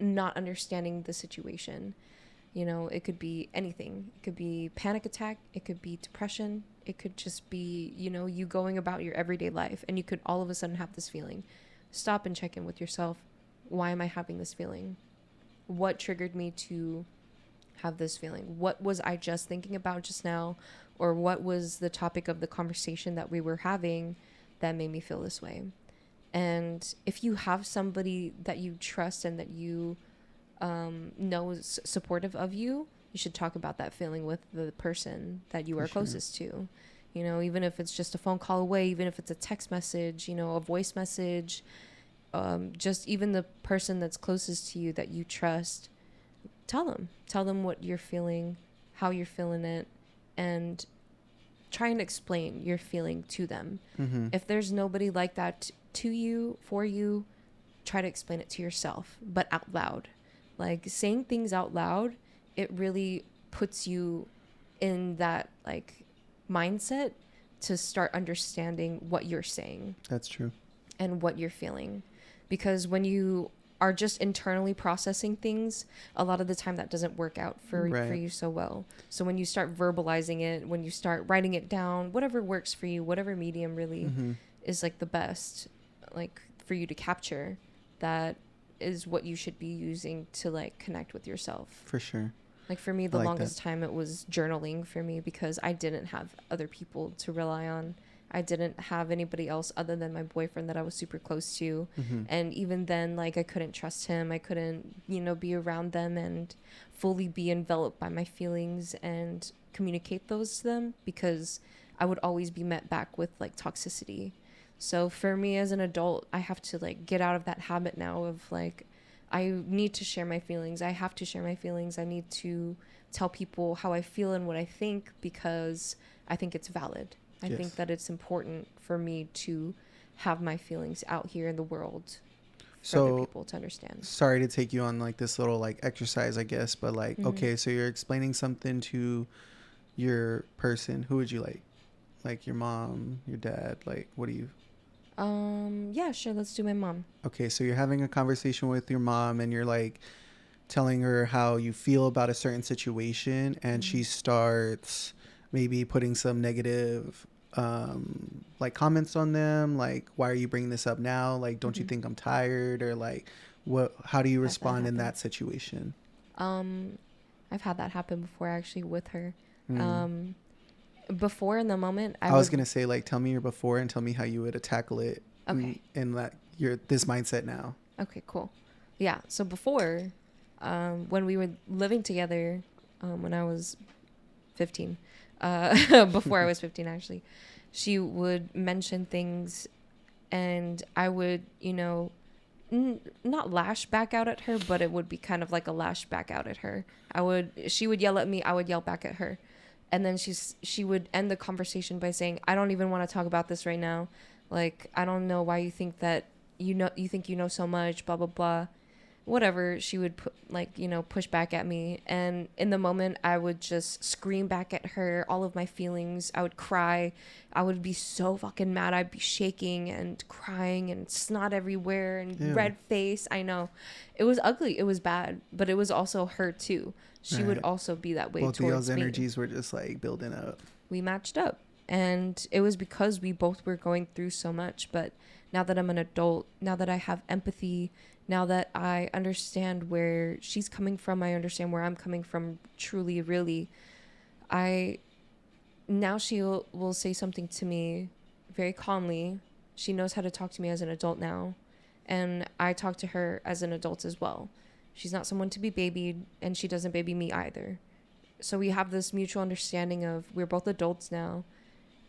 not understanding the situation. You know, it could be anything. It could be panic attack. It could be depression. It could just be, you know, you going about your everyday life and you could all of a sudden have this feeling. Stop and check in with yourself. Why am I having this feeling? What triggered me to have this feeling? What was I just thinking about just now? Or what was the topic of the conversation that we were having that made me feel this way? And if you have somebody that you trust and that you know is supportive of you, you should talk about that feeling with the person that you are closest to. You know, even if it's just a phone call away, even if it's a text message, you know, a voice message, just even the person that's closest to you that you trust, tell them what you're feeling, how you're feeling it, and try and explain your feeling to them. If there's nobody like that to you, for you, try to explain it to yourself, but out loud. Like saying things out loud, it really puts you in that like mindset to start understanding what you're saying. That's true. And what you're feeling. Because when you are just internally processing things, a lot of the time that doesn't work out for you so well. So when you start verbalizing it, when you start writing it down, whatever works for you, whatever medium really is like the best, like for you to capture, that is what you should be using to like connect with yourself. For sure. Like for me, the longest time it was journaling for me because I didn't have other people to rely on. I didn't have anybody else other than my boyfriend that I was super close to. And even then, like, I couldn't trust him. I couldn't, you know, be around them and fully be enveloped by my feelings and communicate those to them because I would always be met back with, like, toxicity. So for me as an adult, I have to, like, get out of that habit now of, like, I need to share my feelings. I have to share my feelings. I need to tell people how I feel and what I think because I think it's valid. I think that it's important for me to have my feelings out here in the world for other people to understand. Sorry to take you on like this little like exercise, I guess, but like, okay, so you're explaining something to your person. Who would you like your mom, your dad? Like, what do you? Yeah, sure. Let's do my mom. Okay, so you're having a conversation with your mom and you're like telling her how you feel about a certain situation, and she starts maybe putting some negative like comments on them, like, why are you bringing this up now, like, don't you think I'm tired, or like, how do you respond in that situation? I've had that happen before actually with her. Before, in the moment, I was gonna say, like, tell me your before and tell me how you would tackle it in that you're this mindset now. Okay, cool. Yeah, so before, when we were living together, when I was 15, before I was 15 actually, she would mention things and I would, you know, not lash back out at her, but it would be kind of like a lash back out at her. She would yell at me, I would yell back at her. And then she would end the conversation by saying, I don't even want to talk about this right now. Like, I don't know why you think that, you think you know so much, blah, blah, blah. Whatever, she would push back at me, and in the moment I would just scream back at her all of my feelings. I would cry. I would be so fucking mad. I'd be shaking and crying and snot everywhere and red face. I know it was ugly, it was bad, but it was also her too. She would also be that way. Both of y'all's energies were just like building up. We matched up, and it was because we both were going through so much. But now that I'm an adult, now that I have empathy, Now that I understand where she's coming from, I understand where I'm coming from truly, really. I Now she will say something to me very calmly. She knows how to talk to me as an adult now, and I talk to her as an adult as well. She's not someone to be babied, and she doesn't baby me either. So we have this mutual understanding of we're both adults now,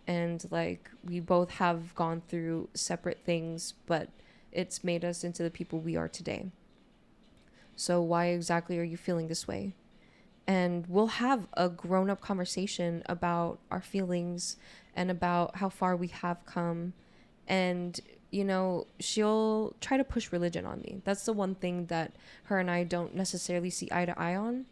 and like we both have gone through separate things, but it's made us into the people we are today. So why exactly are you feeling this way? And we'll have a grown up conversation about our feelings and about how far we have come. And, you know, she'll try to push religion on me. That's the one thing that her and I don't necessarily see eye to eye on.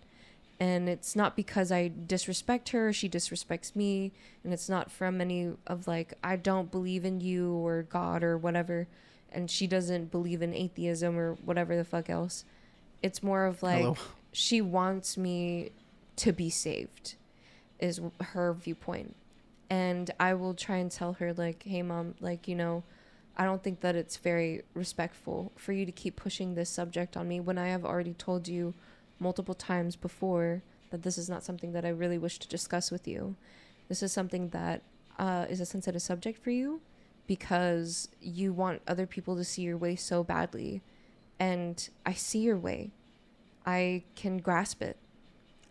And it's not because I disrespect her, or she disrespects me. And it's not from any of like, I don't believe in you or God or whatever. And she doesn't believe in atheism or whatever the fuck else. It's more of like, Hello. she wants me to be saved, is her viewpoint. And I will try and tell her, like, hey, mom, like, you know, I don't think that it's very respectful for you to keep pushing this subject on me when I have already told you multiple times before that this is not something that I really wish to discuss with you. This is something that is a sensitive subject for you because you want other people to see your way so badly. And I see your way. I can grasp it.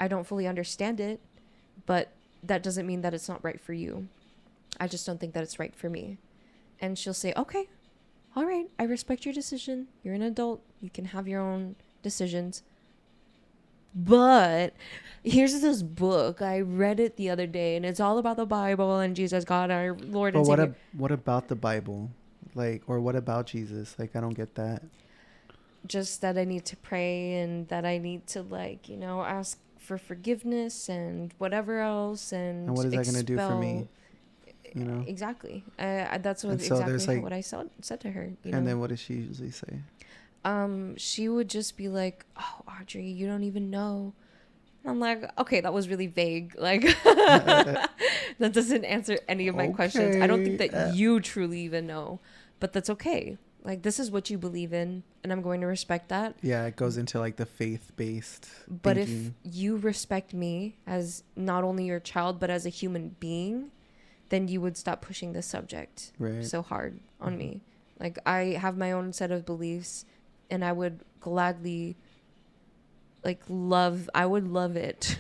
I don't fully understand it, but that doesn't mean that it's not right for you. I just don't think that it's right for me. And she'll say, okay, all right, I respect your decision. You're an adult. You can have your own decisions. But here's this book. I read it the other day, and it's all about the Bible and Jesus, God, our Lord and Savior. What about the Bible? Like, or what about Jesus? Like, I don't get that. Just that I need to pray and that I need to, like, you know, ask for forgiveness and whatever else and what is that going to do for me? You know? Exactly. That's what, so exactly what I said to her. You know? Then what does she usually say? She would just be like, oh, Audrey, you don't even know. And I'm like, okay, that was really vague. Like, that doesn't answer any of my questions. I don't think that you truly even know, but that's okay. Like, this is what you believe in, and I'm going to respect that. Yeah, it goes into like the faith-based But thinking. if you respect me as not only your child, but as a human being, then you would stop pushing this subject so hard on me. Like, I have my own set of beliefs, and I would gladly, like, I would love it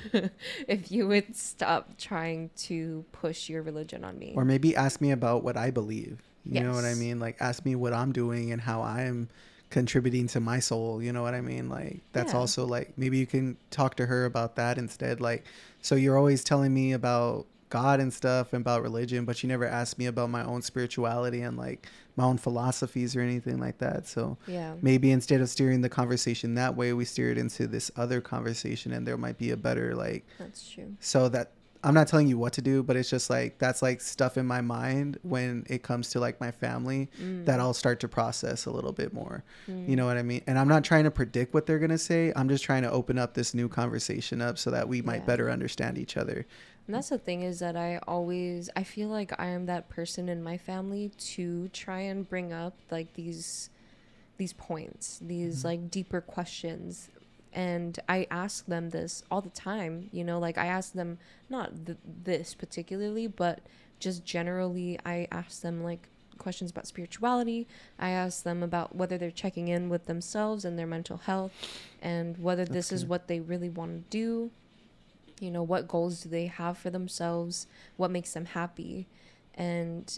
if you would stop trying to push your religion on me. Or maybe ask me about what I believe. You know what I mean? Like, ask me what I'm doing and how I am contributing to my soul. You know what I mean? Like, that's also like, maybe you can talk to her about that instead. Like, so you're always telling me about God and stuff and about religion, but you never asked me about my own spirituality and like my own philosophies or anything like that. So maybe instead of steering the conversation that way, we steer it into this other conversation, and there might be a better, like, that's true. So that I'm not telling you what to do, but it's just like, that's like stuff in my mind when it comes to like my family that I'll start to process a little bit more. You know what I mean? And I'm not trying to predict what they're going to say. I'm just trying to open up this new conversation up so that we might better understand each other. And that's the thing, is that I feel like I am that person in my family to try and bring up like these points, these like deeper questions. And I ask them this all the time, you know, like I ask them not this particularly, but just generally, I ask them like questions about spirituality. I ask them about whether they're checking in with themselves and their mental health, and whether this is what they really want to do. You know, what goals do they have for themselves? What makes them happy? And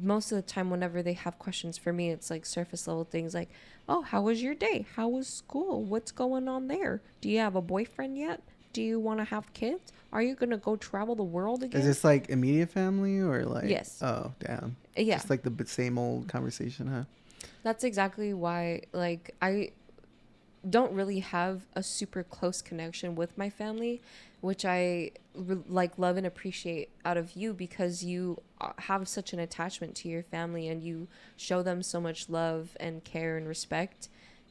most of the time, whenever they have questions for me, it's like surface level things like, oh, how was your day? How was school? What's going on there? Do you have a boyfriend yet? Do you want to have kids? Are you going to go travel the world again? Is this like immediate family or like? Yes. Oh, damn. Yeah. Just like the same old conversation, huh? That's exactly why, like, I don't really have a super close connection with my family, which I love and appreciate out of you, because you have such an attachment to your family and you show them so much love and care and respect.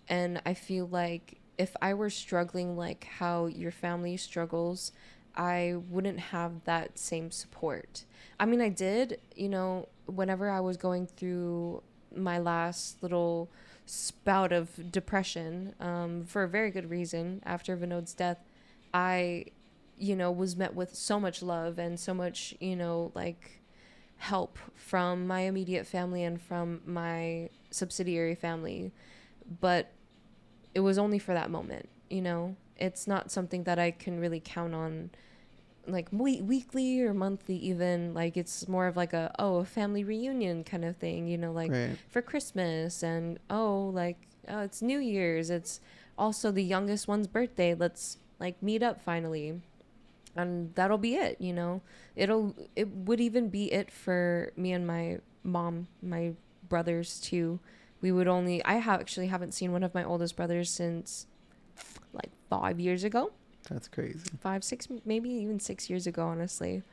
And I feel like if I were struggling like how your family struggles, I wouldn't have that same support. I mean, I did, you know, whenever I was going through my last little spout of depression, for a very good reason. After Vinod's death, I, was met with so much love and so much, like help from my immediate family and from my subsidiary family. But it was only for that moment, It's not something that I can really count on like weekly or monthly even. Like it's more of like a family reunion kind of thing, like Right. for Christmas and it's New Year's. It's also the youngest one's birthday. Let's like meet up finally. And that'll be it, It would even be it for me and my mom, my brothers too. Actually haven't seen one of my oldest brothers since like 5 years ago. That's crazy. 5, 6, maybe even 6 years ago, honestly,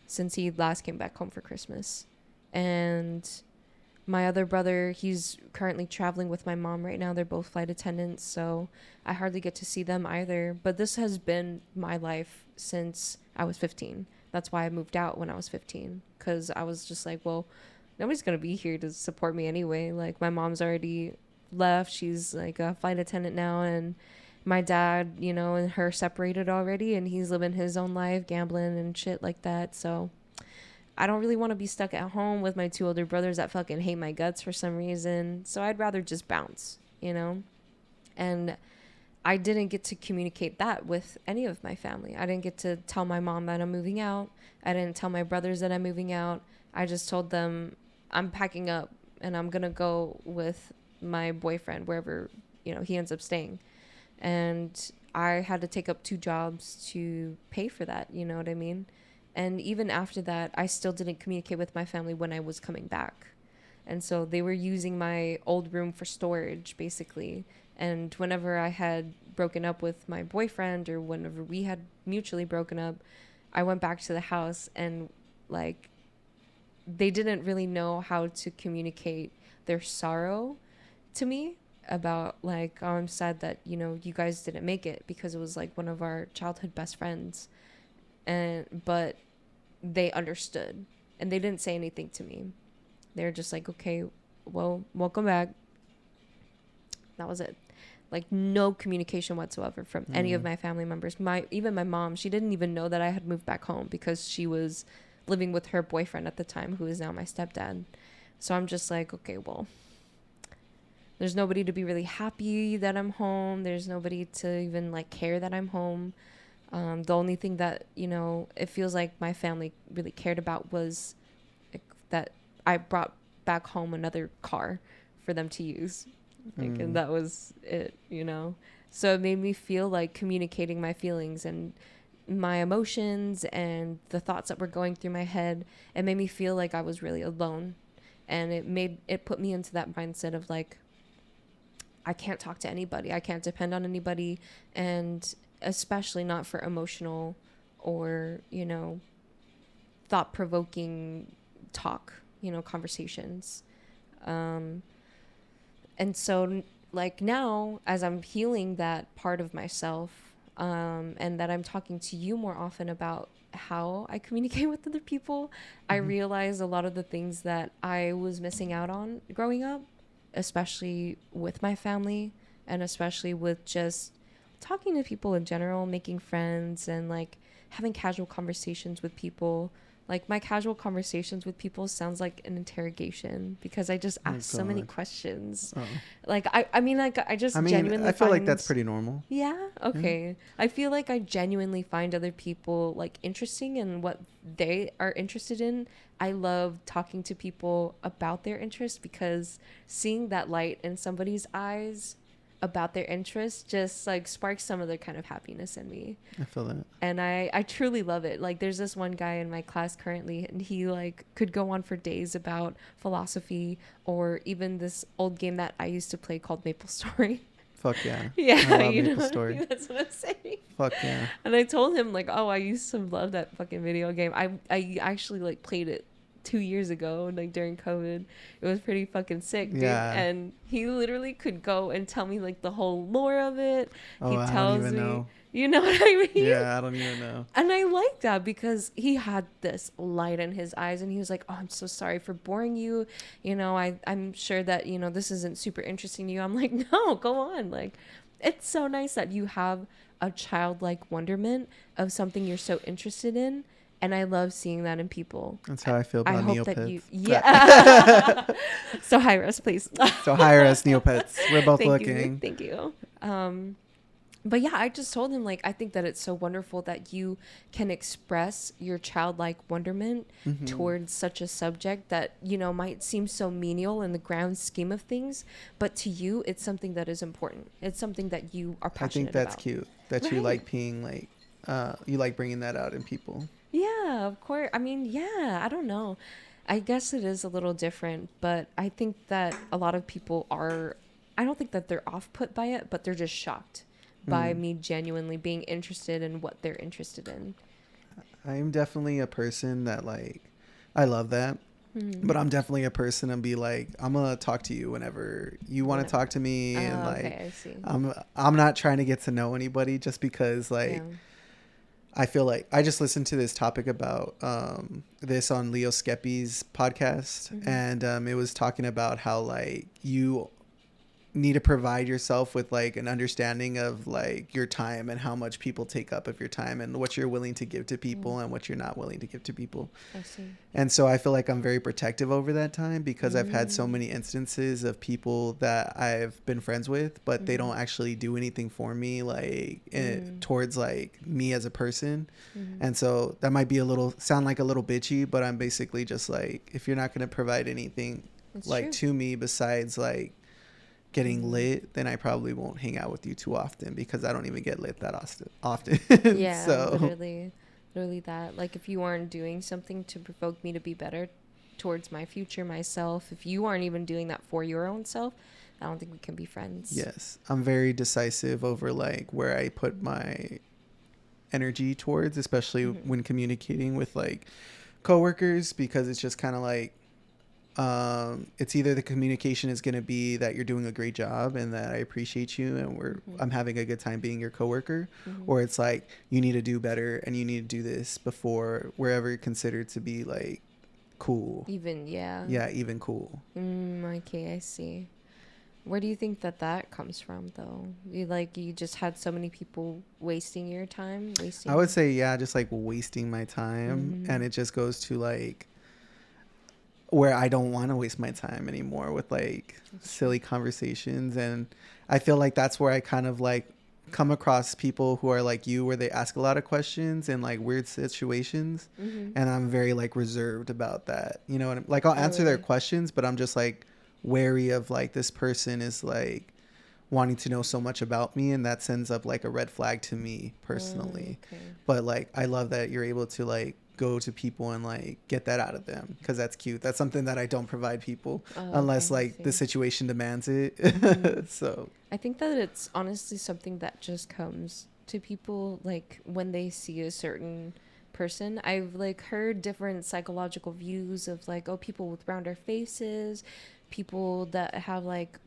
since he last came back home for Christmas. And my other brother, he's currently traveling with my mom right now. They're both flight attendants, so I hardly get to see them either. But this has been my life since I was 15. That's why I moved out when I was 15, because I was just like, well, nobody's going to be here to support me anyway. Like, my mom's already left. She's like a flight attendant now, and my dad, and her separated already, and he's living his own life, gambling and shit like that. So I don't really want to be stuck at home with my 2 older brothers that fucking hate my guts for some reason. So I'd rather just bounce, And I didn't get to communicate that with any of my family. I didn't get to tell my mom that I'm moving out. I didn't tell my brothers that I'm moving out. I just told them I'm packing up and I'm going to go with my boyfriend wherever, he ends up staying. And I had to take up 2 jobs to pay for that, you know what I mean? And even after that, I still didn't communicate with my family when I was coming back. And so they were using my old room for storage, basically. And whenever I had broken up with my boyfriend, or whenever we had mutually broken up, I went back to the house, and like they didn't really know how to communicate their sorrow to me about like, oh, I'm sad that, you guys didn't make it, because it was like one of our childhood best friends. But they understood, and they didn't say anything to me. They're just like, okay, well, welcome back. That was it. Like, no communication whatsoever from any of my family members. Even my mom, she didn't even know that I had moved back home, because she was living with her boyfriend at the time, who is now my stepdad. So I'm just like, okay, well, there's nobody to be really happy that I'm home. There's nobody to even like care that I'm home. The only thing that, it feels like my family really cared about was like, that I brought back home another car for them to use. Like, and that was it, So it made me feel like communicating my feelings and my emotions and the thoughts that were going through my head. It made me feel like I was really alone. And it put me into that mindset of like, I can't talk to anybody. I can't depend on anybody. And especially not for emotional or, thought-provoking talk, conversations. And so like now, as I'm healing that part of myself, and that I'm talking to you more often about how I communicate with other people, I realize a lot of the things that I was missing out on growing up, especially with my family, and especially with just talking to people in general, making friends, and like having casual conversations with people. Like, my casual conversations with people sounds like an interrogation, because I just ask so many questions. Like, I genuinely I feel like that's pretty normal. Yeah? Okay. Yeah. I feel like I genuinely find other people like interesting in what they are interested in. I love talking to people about their interests, because seeing that light in somebody's eyes about their interests just like sparks some other kind of happiness in me. I feel that. And I truly love it. Like, there's this one guy in my class currently, and he like could go on for days about philosophy, or even this old game that I used to play called Maple Story. Fuck yeah. Yeah, I love Maple Story. That's what I'm saying. Fuck yeah. And I told him like, oh, I used to love that fucking video game. I actually like played it 2 years ago, like during COVID. It was pretty fucking sick, dude. Yeah. And he literally could go and tell me like the whole lore of it. Oh, I don't even know. You know what I mean? Yeah, I don't even know. And I like that because he had this light in his eyes and he was like, oh, I'm so sorry for boring you. You know, I'm sure that, you know, this isn't super interesting to you. I'm like, no, go on. Like, it's so nice that you have a childlike wonderment of something you're so interested in. And I love seeing that in people. That's how I feel I about hope Neopets. that you, yeah. So hire us, please. So hire us, Neopets. We're both Thank looking. you. Thank you. But yeah, I just told him, like, I think that it's so wonderful that you can express your childlike wonderment towards such a subject that, you know, might seem so menial in the grand scheme of things. But to you, it's something that is important. It's something that you are passionate about. I think that's cute that you like being like, you like bringing that out in people. Yeah, of course. I mean, yeah, I don't know. I guess it is a little different, but I think that a lot of people are, I don't think that they're off put by it, but they're just shocked by me genuinely being interested in what they're interested in. I'm definitely a person that like, I love that. But I'm definitely a person and be like, I'm gonna talk to you whenever you want to talk to me, and like, okay, I see. I'm not trying to get to know anybody just because like, I feel like I just listened to this topic about this on Leo Skepi's podcast, and it was talking about how like you need to provide yourself with like an understanding of like your time and how much people take up of your time and what you're willing to give to people and what you're not willing to give to people. I see. And so I feel like I'm very protective over that time because I've had so many instances of people that I've been friends with, but they don't actually do anything for me, like towards like me as a person. And so that might be sound like a little bitchy, but I'm basically just like, if you're not going to provide anything That's like true. to me besides like getting lit, then I probably won't hang out with you too often because I don't even get lit that often. Yeah, So literally that. Like, if you aren't doing something to provoke me to be better towards my future myself, if you aren't even doing that for your own self, I don't think we can be friends. yes, I'm very decisive over like where I put my energy towards, especially when communicating with like coworkers, because it's just kind of like it's either the communication is going to be that you're doing a great job and that I appreciate you and I'm having a good time being your coworker, or it's like you need to do better and you need to do this before we're ever considered to be like cool. Even even cool. Okay, I see. Where do you think that comes from, though? You just had so many people wasting your time. I would say just like wasting my time, and it just goes to like where I don't want to waste my time anymore with like silly conversations. And I feel like that's where I kind of like come across people who are like you, where they ask a lot of questions in like weird situations. And I'm very like reserved about that. You know what like I'll answer their questions, but I'm just like wary of like this person is like wanting to know so much about me, and that sends up like a red flag to me personally. But like I love that you're able to like go to people and like get that out of them, because that's cute. That's something that I don't provide people unless like the situation demands it. So I think that it's honestly something that just comes to people like when they see a certain person. I've like heard different psychological views of like, oh, people with rounder faces, people that have like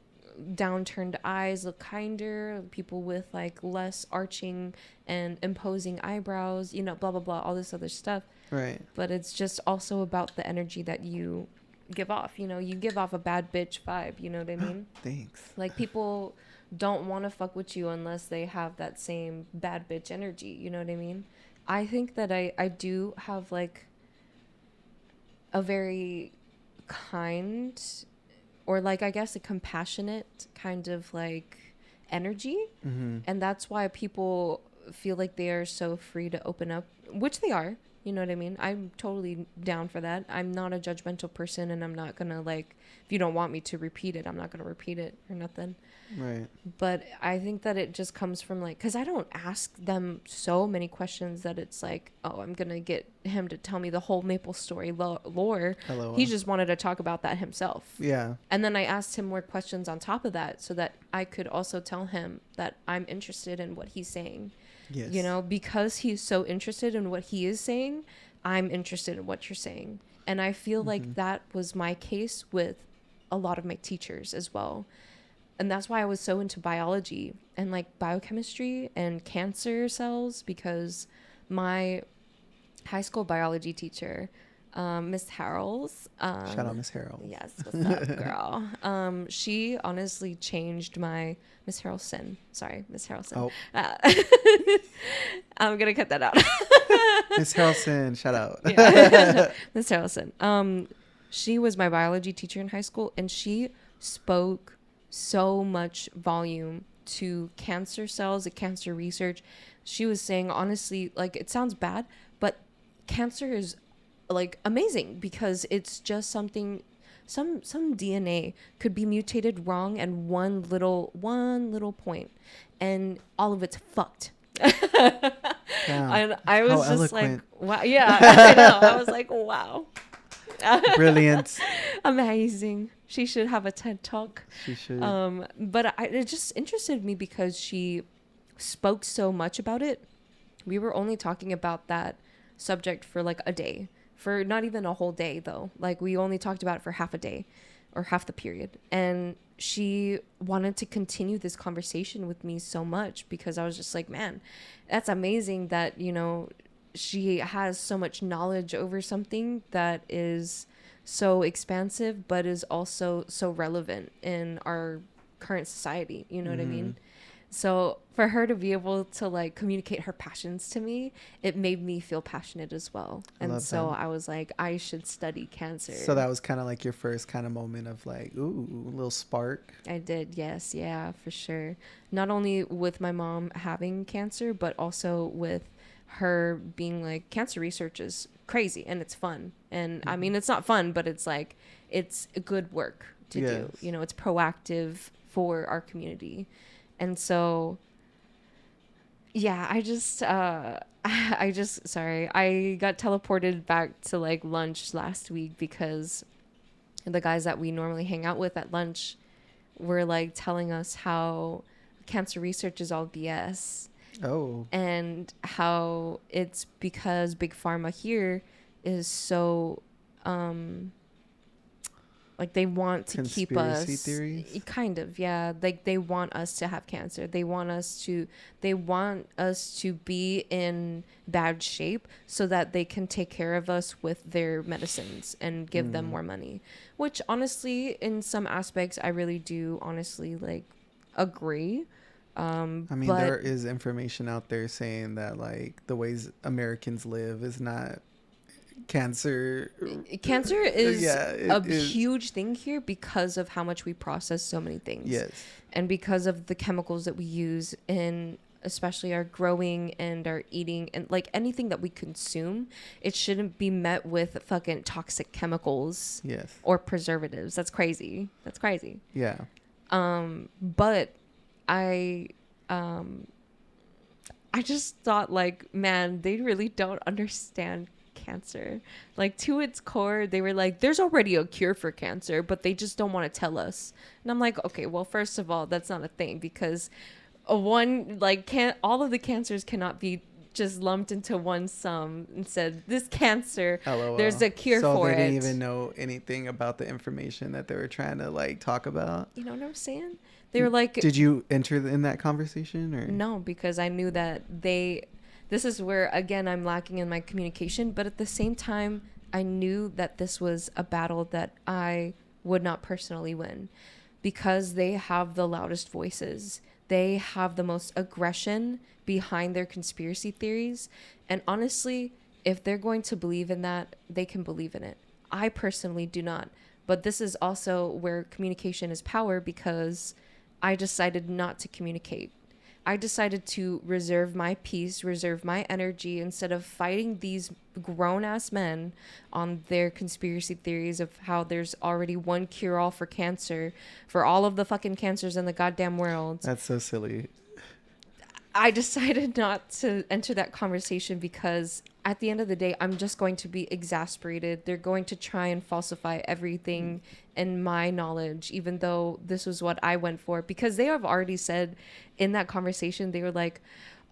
downturned eyes look kinder, people with like less arching and imposing eyebrows, you know, blah blah blah, all this other stuff. right. But it's just also about the energy that you give off. You know, you give off a bad bitch vibe, you know what I mean? Thanks. Like, people don't want to fuck with you unless they have that same bad bitch energy, you know what I mean? I think that I do have like a very kind, or like I guess a compassionate kind of like energy, and that's why people feel like they are so free to open up, which they are, you know what I mean? I'm totally down for that. I'm not a judgmental person, and I'm not gonna like, if you don't want me to repeat it, I'm not gonna repeat it or nothing. Right. But I think that it just comes from like, because I don't ask them so many questions that it's like, oh, I'm gonna get him to tell me the whole Maple Story lore. LOL. He just wanted to talk about that himself. Yeah. And then I asked him more questions on top of that so that I could also tell him that I'm interested in what he's saying. Yes. You know, because he's so interested in what he is saying, I'm interested in what you're saying. And I feel like that was my case with a lot of my teachers as well. and that's why I was so into biology and like biochemistry and cancer cells, because my high school biology teacher, Miss Harrells. Shout out Miss Harold. Yes, what's up, girl? She honestly changed my Miss Harrelson. Sorry, Miss Harrelson. Oh, I'm gonna cut that out. Miss Harrelson, shout out. Yeah. Miss Harrelson. She was my biology teacher in high school, and she spoke so much volume to cancer cells, and cancer research. She was saying, honestly, like, it sounds bad, but cancer is like amazing, because it's just something, some DNA could be mutated wrong, and one little point, and all of it's fucked. And I was just eloquent. like, wow. Yeah, I know. I was like, wow. Brilliant. Amazing. She should have a TED talk. She should. But it just interested me because she spoke so much about it. We were only talking about that subject for like a day, for not even a whole day though. Like, we only talked about it for half a day or half the period. And she wanted to continue this conversation with me so much, because I was just like, man, that's amazing that, you know, she has so much knowledge over something that is so expansive, but is also so relevant in our current society. You know what I mean? So for her to be able to like communicate her passions to me, it made me feel passionate as well. And so I was like, I should study cancer. So that was kind of like your first kind of moment of like, ooh, a little spark. I did. Yes. Yeah, for sure. Not only with my mom having cancer, but also with her being like, cancer research is crazy and it's fun. And I mean, it's not fun, but it's like, it's good work to do. You know, it's proactive for our community. And so, yeah, I just sorry, I got teleported back to like lunch last week, because the guys that we normally hang out with at lunch were like telling us how cancer research is all BS. Oh. And how it's because Big Pharma here is so, like, they want to keep us theories? kind of, yeah, like they want us to have cancer. They want us to be in bad shape so that they can take care of us with their medicines and give them more money, which honestly, in some aspects, I really do honestly like agree. I mean, but there is information out there saying that like the ways Americans live is not cancer is a is huge thing here, because of how much we process so many things. Yes. And because of the chemicals that we use in especially our growing and our eating, and like anything that we consume, it shouldn't be met with fucking toxic chemicals. Yes. Or preservatives. That's crazy. Yeah. But I just thought, like, man, they really don't understand cancer. Like, to its core, they were like, there's already a cure for cancer, but they just don't want to tell us. And I'm like, okay, well, first of all, that's not a thing, because all of the cancers cannot be just lumped into one sum and said, this cancer, LOL. there's a cure for it. So they didn't even know anything about the information that they were trying to like talk about. You know what I'm saying? They were like, did you enter in that conversation or no? Because I knew that this is where, again, I'm lacking in my communication, but at the same time, I knew that this was a battle that I would not personally win, because they have the loudest voices. They have the most aggression behind their conspiracy theories. And honestly, if they're going to believe in that, they can believe in it. I personally do not. But this is also where communication is power, because I decided not to communicate. I decided to reserve my peace, reserve my energy, instead of fighting these grown-ass men on their conspiracy theories of how there's already one cure-all for cancer, for all of the fucking cancers in the goddamn world. That's so silly. I decided not to enter that conversation, because at the end of the day, I'm just going to be exasperated. They're going to try and falsify everything in my knowledge, even though this was what I went for, because they have already said in that conversation, they were like,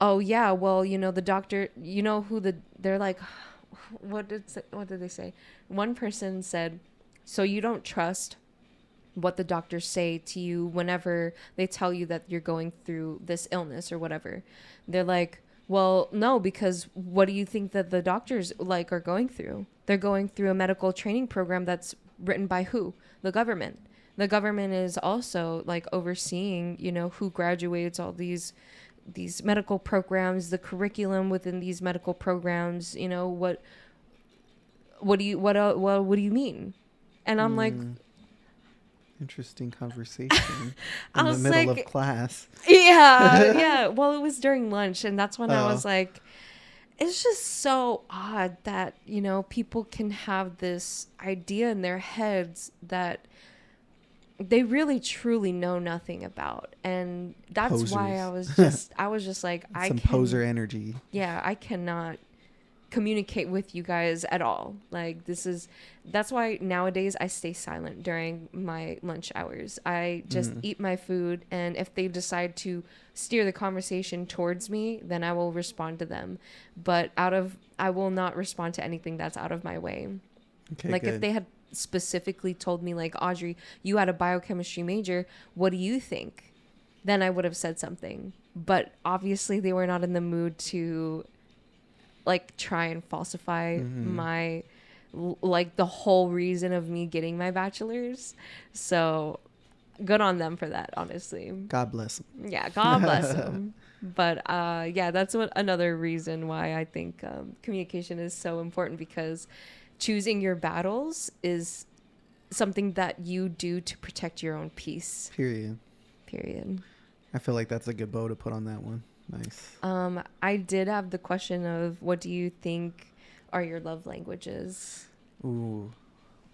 oh yeah, well, you know, the doctor, you know who they're like, what did they say? One person said, so you don't trust what the doctors say to you whenever they tell you that you're going through this illness or whatever. They're like, well, no, because what do you think that the doctors like are going through? They're going through a medical training program that's written by who? The government. The government is also like overseeing, you know, who graduates all these medical programs, the curriculum within these medical programs, you know, what do you mean? And I'm like, interesting conversation I in the was middle like, of class. yeah. Well, it was during lunch, and that's when I Oh, was like, it's just so odd that, you know, people can have this idea in their heads that they really truly know nothing about. And that's why I was just like, some poser energy. yeah, I cannot communicate with you guys at all. Like, that's why nowadays I stay silent during my lunch hours. I just eat my food, and if they decide to steer the conversation towards me, then I will respond to them. But I will not respond to anything that's out of my way. Okay, Like, good. if they had specifically told me, like, Audrey, you had a biochemistry major, what do you think? Then I would have said something. But obviously they were not in the mood to like try and falsify my like the whole reason of me getting my bachelor's. So good on them for that, honestly. God bless them. Yeah, God bless them. But yeah, that's another reason why I think communication is so important, because choosing your battles is something that you do to protect your own peace. Period. I feel like that's a good bow to put on that one. Nice. I did have the question of, what do you think are your love languages? Ooh,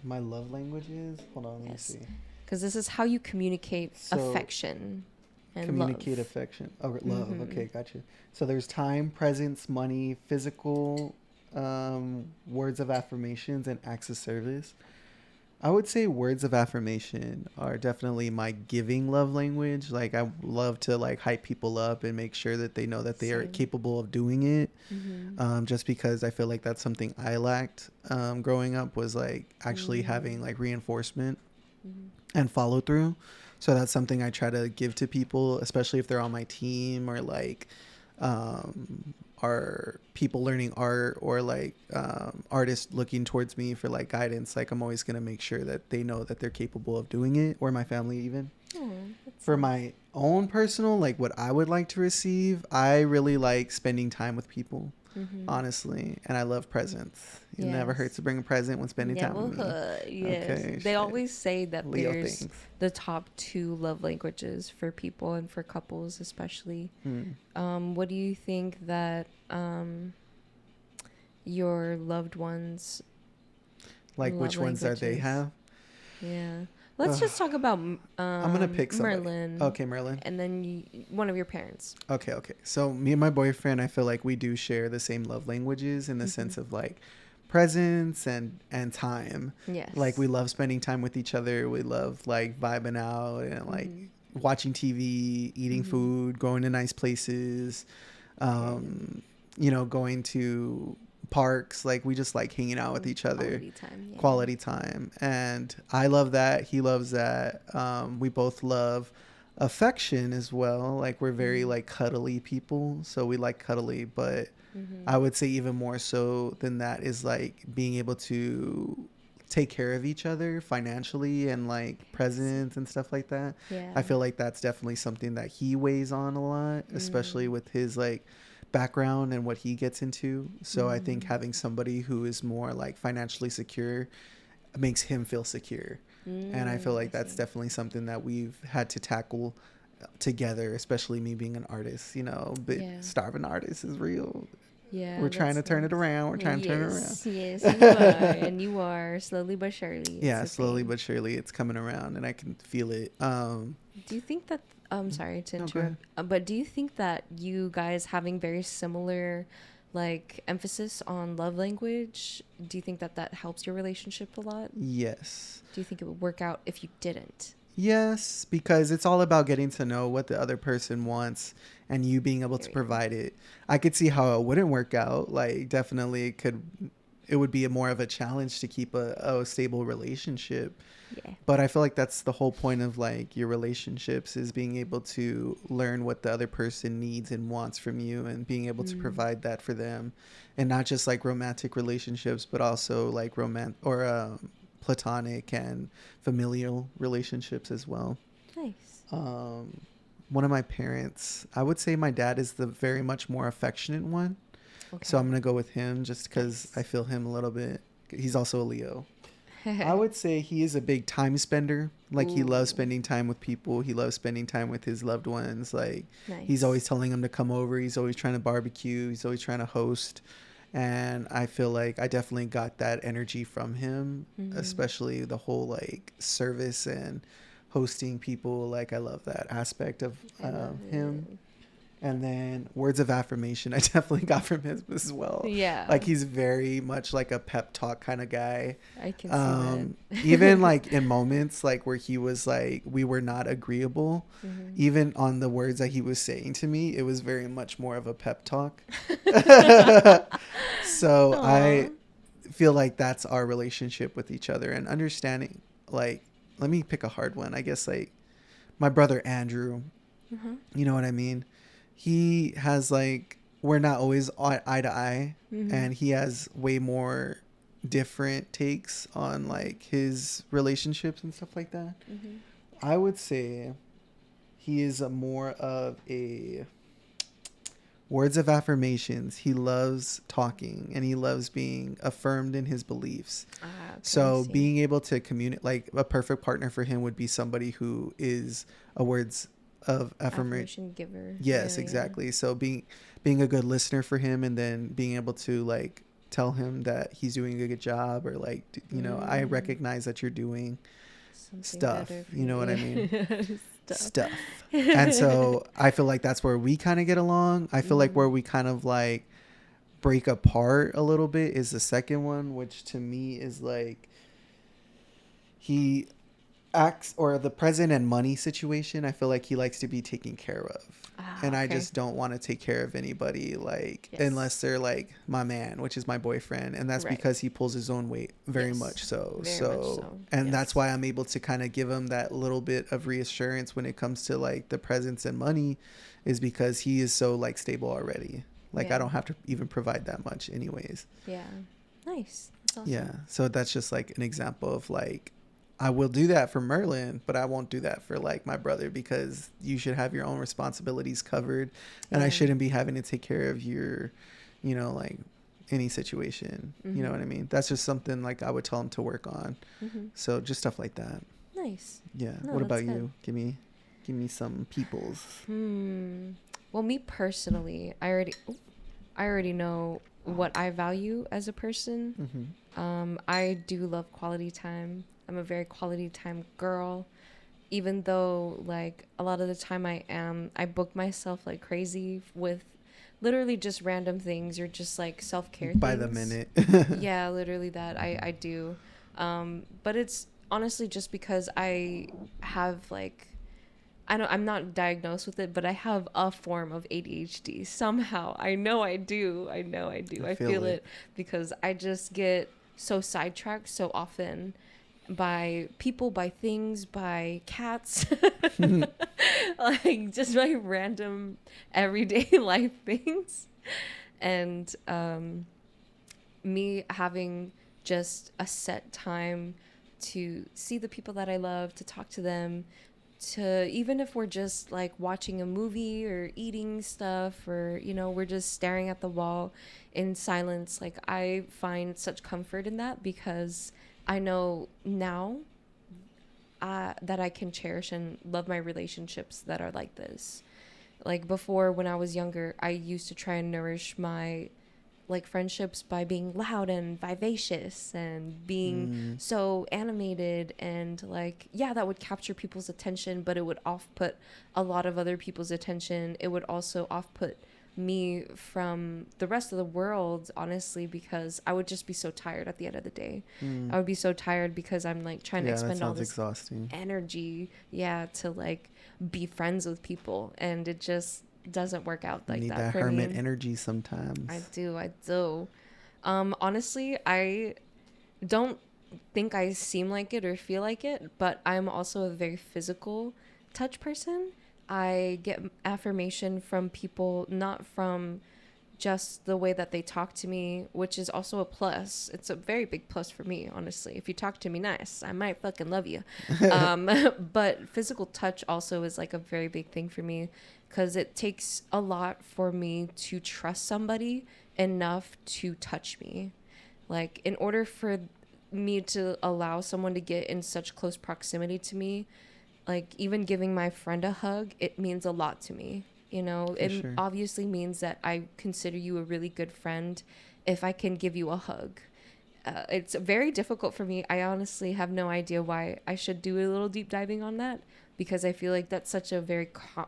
my love languages? Hold on, let me see. Because this is how you communicate affection and communicate love. affection. Oh, love. Okay, gotcha. So there's time, presence, money, physical, words of affirmations, and acts of service. I would say words of affirmation are definitely my giving love language. Like, I love to like hype people up and make sure that they know that they are capable of doing it. Just because I feel like that's something I lacked growing up, was like actually having like reinforcement and follow through. So that's something I try to give to people, especially if they're on my team, or like are people learning art, or like artists looking towards me for like guidance. Like, I'm always going to make sure that they know that they're capable of doing it, or my family even. For my own personal, like what I would like to receive, I really like spending time with people, honestly. And I love presents. It never hurts to bring a present when spending time with me. Yes. Okay, they always say that Leo there's things. the top 2 love languages for people, and for couples especially. What do you think that your loved ones like love which ones that they languages? have? Yeah. Let's just talk about I'm gonna pick somebody. Merlin. Okay, Merlin. And then one of your parents. Okay. So me and my boyfriend, I feel like we do share the same love languages in the sense of like presence and time. Yes. Like, we love spending time with each other. We love like vibing out and like watching TV, eating food, going to nice places, you know, going to parks. Like, we just like hanging out with each other. Quality time. And I love that. He loves that. We both love affection as well. Like, we're very like cuddly people, so we like cuddly. But I would say even more so than that is like being able to take care of each other financially, and like presents and stuff like that. I feel like that's definitely something that he weighs on a lot, especially with his like background and what he gets into. So I think having somebody who is more like financially secure makes him feel secure. And I feel like that's definitely something that we've had to tackle together, especially me being an artist, you know. But starving artist is real. We're trying to turn it around. We're trying to turn it around. Yes, you are. And you are, slowly but surely. Slowly but surely it's coming around, and I can feel it. Do you think that I'm sorry to interrupt, but do you think that you guys having very similar like emphasis on love language, do you think that that helps your relationship a lot? Yes. Do you think it would work out if you didn't? Yes, because it's all about getting to know what the other person wants and you being able to provide it. I could see how it wouldn't work out. Like, definitely it would be more of a challenge to keep a stable relationship. Yeah. But I feel like that's the whole point of like your relationships, is being able to learn what the other person needs and wants from you, and being able to provide that for them, and not just like romantic relationships, but also like platonic and familial relationships as well. Nice. One of my parents, I would say my dad is the very much more affectionate one. Okay. So I'm going to go with him just because I feel him a little bit. He's also a Leo. I would say he is a big time spender. Like, he loves spending time with people. He loves spending time with his loved ones. Like, he's always telling them to come over. He's always trying to barbecue. He's always trying to host. And I feel like I definitely got that energy from him, especially the whole like service and hosting people. Like, I love that aspect of him. And then words of affirmation, I definitely got from him as well. Yeah. Like, he's very much like a pep talk kind of guy. I can see that. Even like in moments like where he was like, we were not agreeable, even on the words that he was saying to me, it was very much more of a pep talk. So Aww. I feel like that's our relationship with each other, and understanding, like, let me pick a hard one. I guess like my brother Andrew, you know what I mean? He has like, we're not always eye to eye, and he has way more different takes on like his relationships and stuff like that. I would say he is a more of a words of affirmations. He loves talking, and he loves being affirmed in his beliefs. So being able to communicate, like, a perfect partner for him would be somebody who is a words of affirmation giver. Yes, exactly. So being a good listener for him, and then being able to like tell him that he's doing a good job, or like, you know, I recognize that you're doing something stuff, you know what I mean? Stuff. And so I feel like that's where we kind of get along. I feel like where we kind of like break apart a little bit is the second one, which to me is like, he acts, or the present and money situation, I feel like he likes to be taken care of. And I just don't want to take care of anybody, like, unless they're like my man, which is my boyfriend, and that's because he pulls his own weight very much so. And that's why I'm able to kind of give him that little bit of reassurance when it comes to like the presence and money, is because he is so like stable already. Like, I don't have to even provide that much anyways. Nice. That's awesome. Yeah, so that's just like an example of like, I will do that for Merlin, but I won't do that for like my brother, because you should have your own responsibilities covered, and I shouldn't be having to take care of your, you know, like any situation. You know what I mean? That's just something like I would tell him to work on. So just stuff like that. Nice. Yeah. No, what about good. you? Give me some peoples. Well, me personally, I already know what I value as a person. I do love quality time. I'm a very quality time girl, even though like a lot of the time I book myself like crazy with literally just random things, or just like self-care by things. the minute. Yeah, literally that I do. But it's honestly just because I have like, I'm not diagnosed with it, but I have a form of ADHD somehow. I know I do. I feel it because I just get so sidetracked so often by people, by things, by cats, like just by random everyday life things. And me having just a set time to see the people that I love, to talk to them, to, even if we're just like watching a movie or eating stuff, or, you know, we're just staring at the wall in silence, like I find such comfort in that, because I know now that I can cherish and love my relationships that are like this. Like before, when I was younger, I used to try and nourish my like friendships by being loud and vivacious and being so animated, and like, yeah, that would capture people's attention, but it would off-put a lot of other people's attention. It would also off-put me from the rest of the world, honestly, because I would just be so tired at the end of the day. I would be so tired because I'm like trying to expend all this energy to like be friends with people, and it just doesn't work out like you need that that for hermit me. energy sometimes. I do. Honestly, I don't think I seem like it or feel like it, but I'm also a very physical touch person. I get affirmation from people, not from just the way that they talk to me, which is also a plus. It's a very big plus for me, honestly. If you talk to me nice, I might fucking love you. Um, but physical touch also is like a very big thing for me because it takes a lot for me to trust somebody enough to touch me. Like, in order for me to allow someone to get in such close proximity to me, like even giving my friend a hug, it means a lot to me. You know, For it sure. obviously means that I consider you a really good friend if I can give you a hug. It's very difficult for me. I honestly have no idea why. I should do a little deep diving on that because I feel like that's such a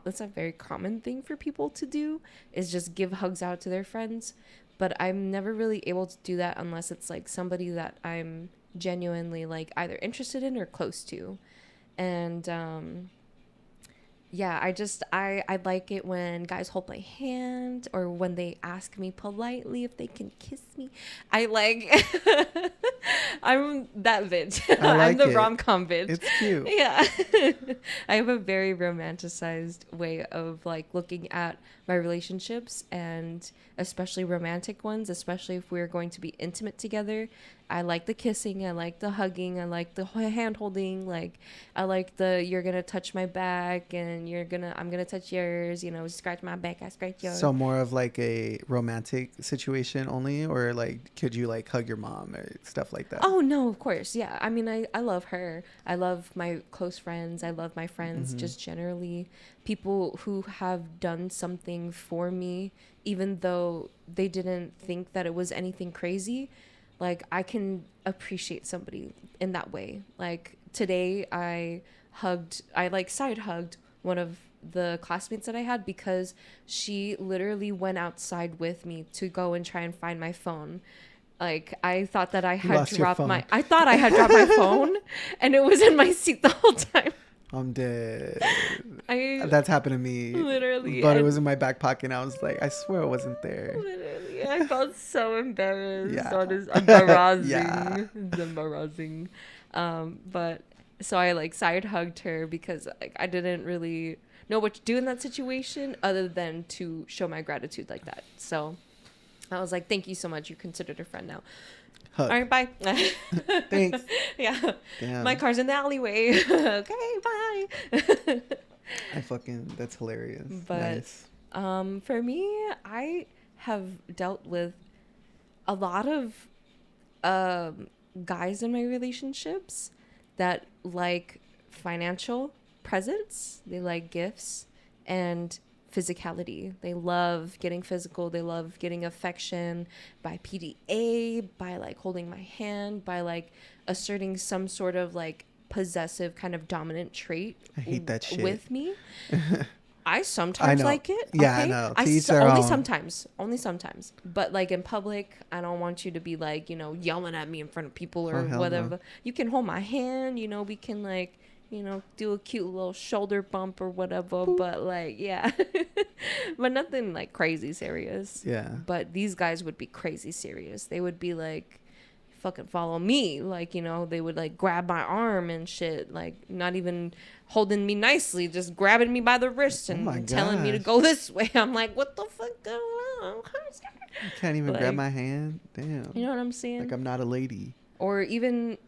that's a very common thing for people to do, is just give hugs out to their friends. But I'm never really able to do that unless it's like somebody that I'm genuinely like either interested in or close to. And yeah, I like it when guys hold my hand or when they ask me politely if they can kiss me. I like I'm that bitch. I I'm like the it. rom-com bitch. It's cute. Yeah. I have a very romanticized way of like looking at my relationships, and especially romantic ones, especially if we're going to be intimate together. I like the kissing, I like the hugging, I like the hand holding, like I like the you're gonna touch my back and I'm gonna touch yours, you know, scratch my back, I scratch yours. So more of like a romantic situation only, or like could you like hug your mom or stuff like that? Oh no, of course. Yeah. I mean, I love her. I love my close friends. I love my friends, Mm-hmm. just generally people who have done something for me, even though they didn't think that it was anything crazy. Like, I can appreciate somebody in that way. Like today I like side hugged one of the classmates that I had because she literally went outside with me to go and try and find my phone. Like, I thought that You lost your phone. I thought I had dropped my phone and it was in my seat the whole time. I'm dead. I That's happened to me. literally, But it was and in my back pocket and I was like, I swear it wasn't there. literally, I felt so embarrassed. Yeah. That is embarrassing. Yeah. It's embarrassing. But so I like side hugged her because like I didn't really know what to do in that situation other than to show my gratitude like that. So I was like, thank you so much. You're considered a friend now. Hug. All right, bye. Thanks. Yeah. Damn. My car's in the alleyway. Okay, bye. That's hilarious. But Nice. for me, I have dealt with a lot of guys in my relationships that like financial presents, they like gifts and physicality. They love getting physical, they love getting affection by PDA, by like holding my hand, by like asserting some sort of like possessive kind of dominant trait I hate that shit. with me. I I sometimes know. like it. Yeah, I Okay? know. To each their only own. sometimes. Only sometimes. But like in public, I don't want you to be like, you know, yelling at me in front of people or Oh, hell whatever. no. You can hold my hand, you know, we can like, you know, do a cute little shoulder bump or whatever. Boop. But like, yeah. But nothing like crazy serious. Yeah. But these guys would be crazy serious. They would be like, fucking follow me, like, you know, they would like grab my arm and shit, like not even holding me nicely, just grabbing me by the wrist Oh my and telling me to gosh. go this way. I'm like, what the fuck going on? You can't even grab Like, my hand. Damn. you know what I'm saying? Like I'm not a lady. Or even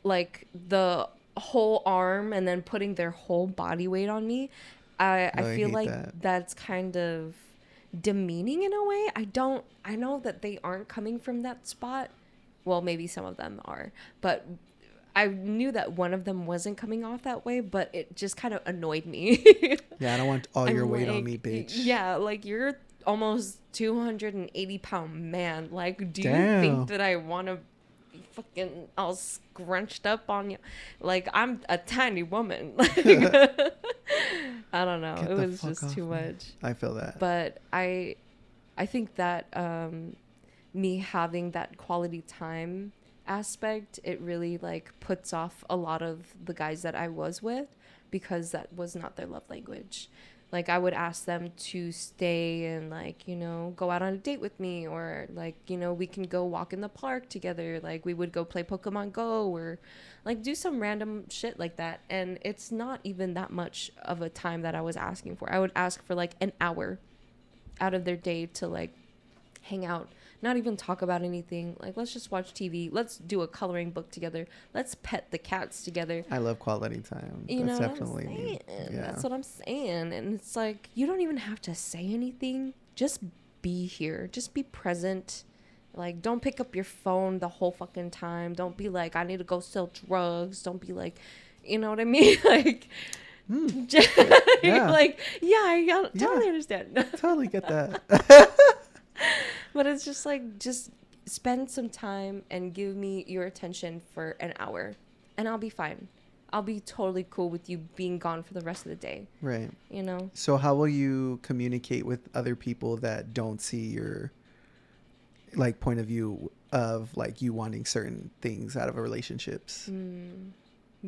like the whole arm and then putting their whole body weight on me. I Oh, I feel hate like that. that's kind of demeaning in a way. I know that they aren't coming from that spot. Well, maybe some of them are, but I knew that one of them wasn't coming off that way, but it just kind of annoyed me. Yeah, I don't want all your I'm weight on like, me, bitch. Yeah, like you're almost 280-pound man. Like, do you Damn. think that I want to be fucking all scrunched up on you? Like, I'm a tiny woman. Like, I don't know. Get It the was fuck just off too me. much. I feel that. But I think that me having that quality time aspect, it really like puts off a lot of the guys that I was with because that was not their love language. Like I would ask them to stay and like, you know, go out on a date with me, or like, you know, we can go walk in the park together. Like we would go play Pokemon Go, or like do some random shit like that. And it's not even that much of a time that I was asking for. I would ask for like an hour out of their day to like hang out, not even talk about anything. Like, let's just watch TV. Let's do a coloring book together. Let's pet the cats together. I love quality time. You That's know definitely what I'm me. saying? Yeah. That's what I'm saying. And it's like, you don't even have to say anything. Just be here. Just be present. Like, don't pick up your phone the whole fucking time. Don't be like, I need to go sell drugs. Don't be like, you know what I mean? Like, Yeah. like, yeah, I totally understand. Totally get that. But it's just like, just spend some time and give me your attention for an hour and I'll be fine. I'll be totally cool with you being gone for the rest of the day. Right. You know? So how will you communicate with other people that don't see your like point of view of like you wanting certain things out of a relationships?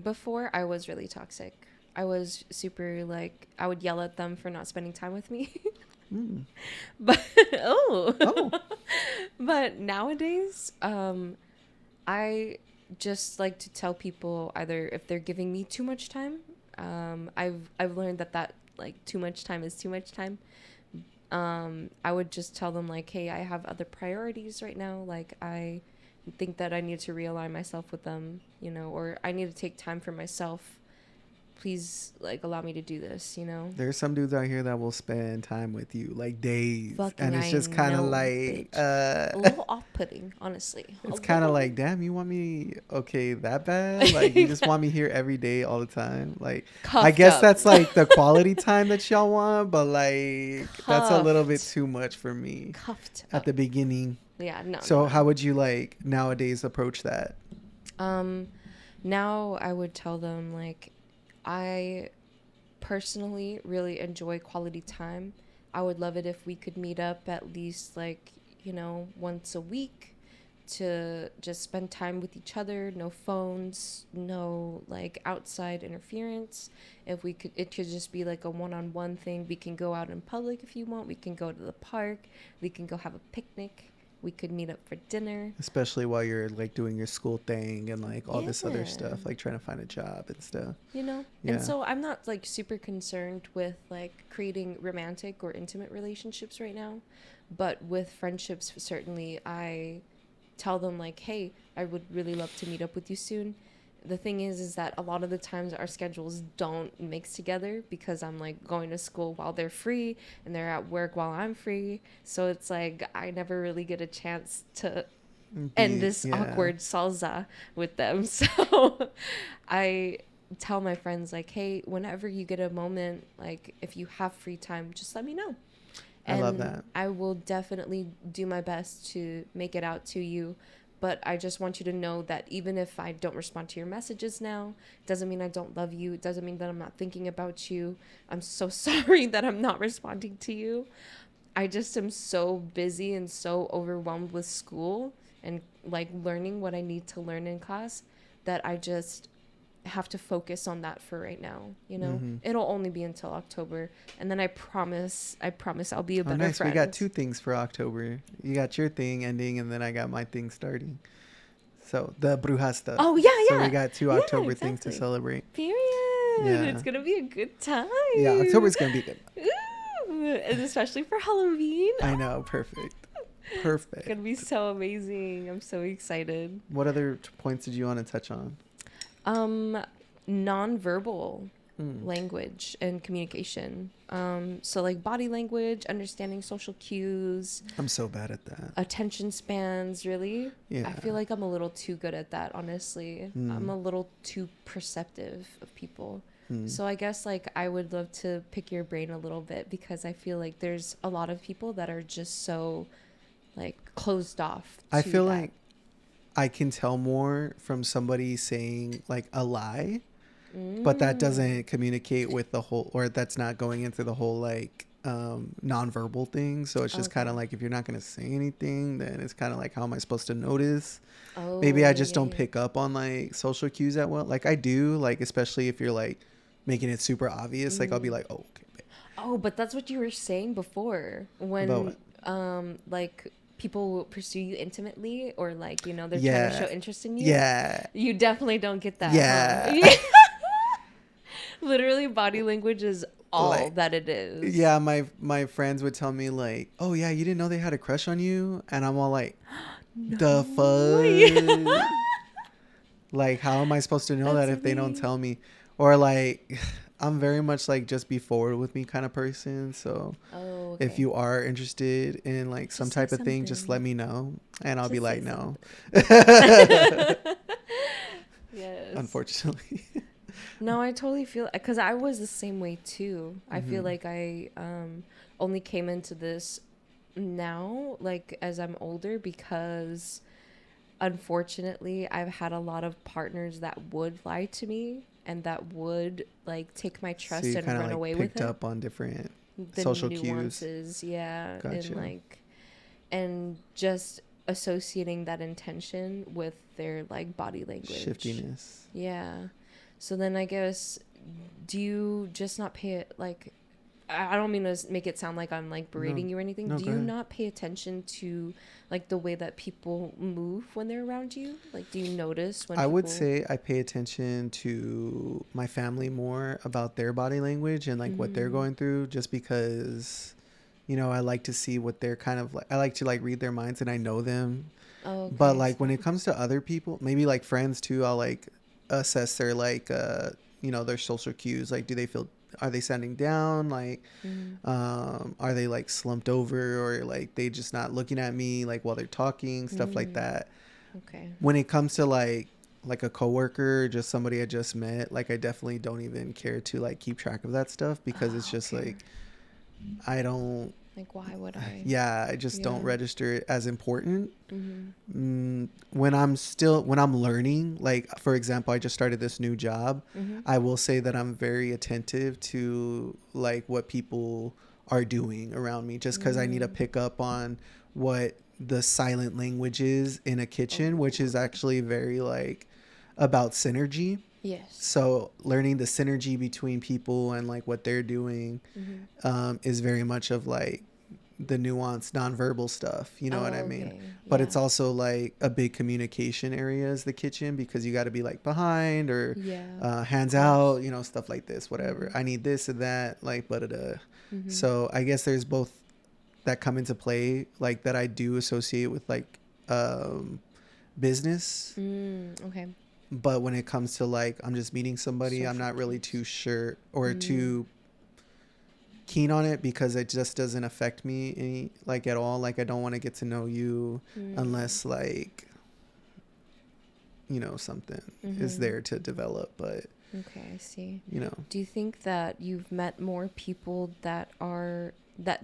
Before, I was really toxic. I was super like, I would yell at them for not spending time with me. But but nowadays, I just like to tell people either if they're giving me too much time. I've learned that like too much time is too much time. I would just tell them like, hey, I have other priorities right now. Like I think that I need to realign myself with them, you know, or I need to take time for myself. Please, like, allow me to do this, you know? There's some dudes out here that will spend time with you like days. Fucking and it's just kind of like a little off-putting, honestly. It's kind of like, damn, you want me okay that bad? Like you just want me here every day all the time? Like I guess that's like the quality time that y'all want, but like that's a little bit too much for me at the beginning. Yeah, no. So how would you like nowadays approach that? Now I would tell them like, I personally really enjoy quality time. I would love it if we could meet up at least like, you know, once a week to just spend time with each other. No phones, no like outside interference. If we could, it could just be like a one-on-one thing. We can go out in public if you want. We can go to the park. We can go have a picnic. We could meet up for dinner. Especially while you're like doing your school thing and like all this other stuff, like trying to find a job and stuff. You know? Yeah. And so I'm not like super concerned with like creating romantic or intimate relationships right now. But with friendships, certainly I tell them like, hey, I would really love to meet up with you soon. The thing is that a lot of the times our schedules don't mix together because I'm like going to school while they're free and they're at work while I'm free. So it's like I never really get a chance to end this awkward salsa with them. So I tell my friends like, hey, whenever you get a moment, like if you have free time, just let me know. And I love that. I will definitely do my best to make it out to you. But I just want you to know that even if I don't respond to your messages now, it doesn't mean I don't love you. It doesn't mean that I'm not thinking about you. I'm so sorry that I'm not responding to you. I just am so busy and so overwhelmed with school and like learning what I need to learn in class that I just have to focus on that for right now. You know, it'll only be until October, and then I promise I'll be a better friend. We got 2 things for October. You got your thing ending, and then I got my thing starting. So the Bruja stuff. Oh yeah. So we got 2 October things to celebrate. Period. Yeah. It's gonna be a good time. Yeah, October's gonna be good. Ooh, and especially for Halloween. I know, perfect. Perfect. It's gonna be so amazing. I'm so excited. What other points did you want to touch on? Non-verbal language and communication. So like body language, understanding social cues. I'm so bad at that. Attention spans, really. Yeah. I feel like I'm a little too good at that, honestly. I'm a little too perceptive of people. So I guess like I would love to pick your brain a little bit because I feel like there's a lot of people that are just so like closed off. I feel like I can tell more from somebody saying like a lie, but that doesn't communicate with the whole, or that's not going into the whole like nonverbal thing. So it's just kind of like, if you're not going to say anything, then it's kind of like, how am I supposed to notice? Maybe I just don't pick up on like social cues that well. Like I do, like, especially if you're like making it super obvious, like I'll be like, oh, okay. Oh, but that's what you were saying before About when, what? like people will pursue you intimately or like, they're trying to show Yeah. interest in you. Yeah. You definitely don't get that, huh? Yeah. Yeah. Literally, body language is all Like, that it is. yeah, my friends would tell me like, "Oh yeah, you didn't know they had a crush on you?" And I'm all like, "The No. Yeah. fuck?" Like, how am I supposed to know that That's if they don't me. tell me? Or like, I'm very much like just be forward with me kind of person. So Oh, if okay. you are interested in like some Just say type of thing, just let something. me know, and I'll be Just say like, no. something. Yes. Unfortunately. No, I totally feel because I was the same way too. I feel Hmm. like I only came into this now, like as I'm older, because unfortunately I've had a lot of partners that would lie to me and that would like take my So trust you and kind of run like away with picked it. up on different The social cues. nuances, yeah, and Gotcha. like and just associating that intention with their like body language. Shiftiness. Yeah. So then I guess, do you just not pay it like I don't mean to make it sound like I'm like No, berating you or anything. no, Do go you ahead. not pay attention to like the way that people move when they're around you? Like do you notice when I would people say I pay attention to my family more about their body language and like what they're mm, going through just because I like to see what they're kind of like. I like to like read their minds and I know them. oh, But okay, I like when see. it comes to other people, maybe like friends too, I'll like assess their like their social cues. Like do they feel are they sitting down? Like Mm, are they like slumped over or like they just not looking at me like while they're talking, stuff like mm, that. okay. When it comes to like a coworker, just somebody I just met, like I definitely don't even care to like keep track of that stuff because it's Oh, just okay. like I don't Like why would I? yeah, I just don't Yeah. register it as important. Mm-hmm. When I'm learning, like for example, I just started this new job. Mm-hmm. I will say that I'm very attentive to like what people are doing around me just because I need to Mm. pick up on what the silent language is in a kitchen, which Oh, is okay. actually very like about synergy. Yes. So learning the synergy between people and like what they're doing Mm-hmm. is very much of like the nuanced nonverbal stuff, you know what I Oh, mean? okay. But Yeah. it's also like a big communication area is the kitchen because you got to be like behind or Yeah. Of hands out, course. stuff like this, whatever. Mm-hmm. I need this and that, like, but Mm-hmm. so I guess there's both that come into play, like that I do associate with like um, business. Okay. But when it comes to like, I'm just meeting somebody, I'm Social not really too cues. sure or Mm. too keen on it because it just doesn't affect me any like at all. Like I don't want to get to know you Mm. unless like something is Mm-hmm. there to develop. But Okay, I see. you know, Do you think that you've met more people that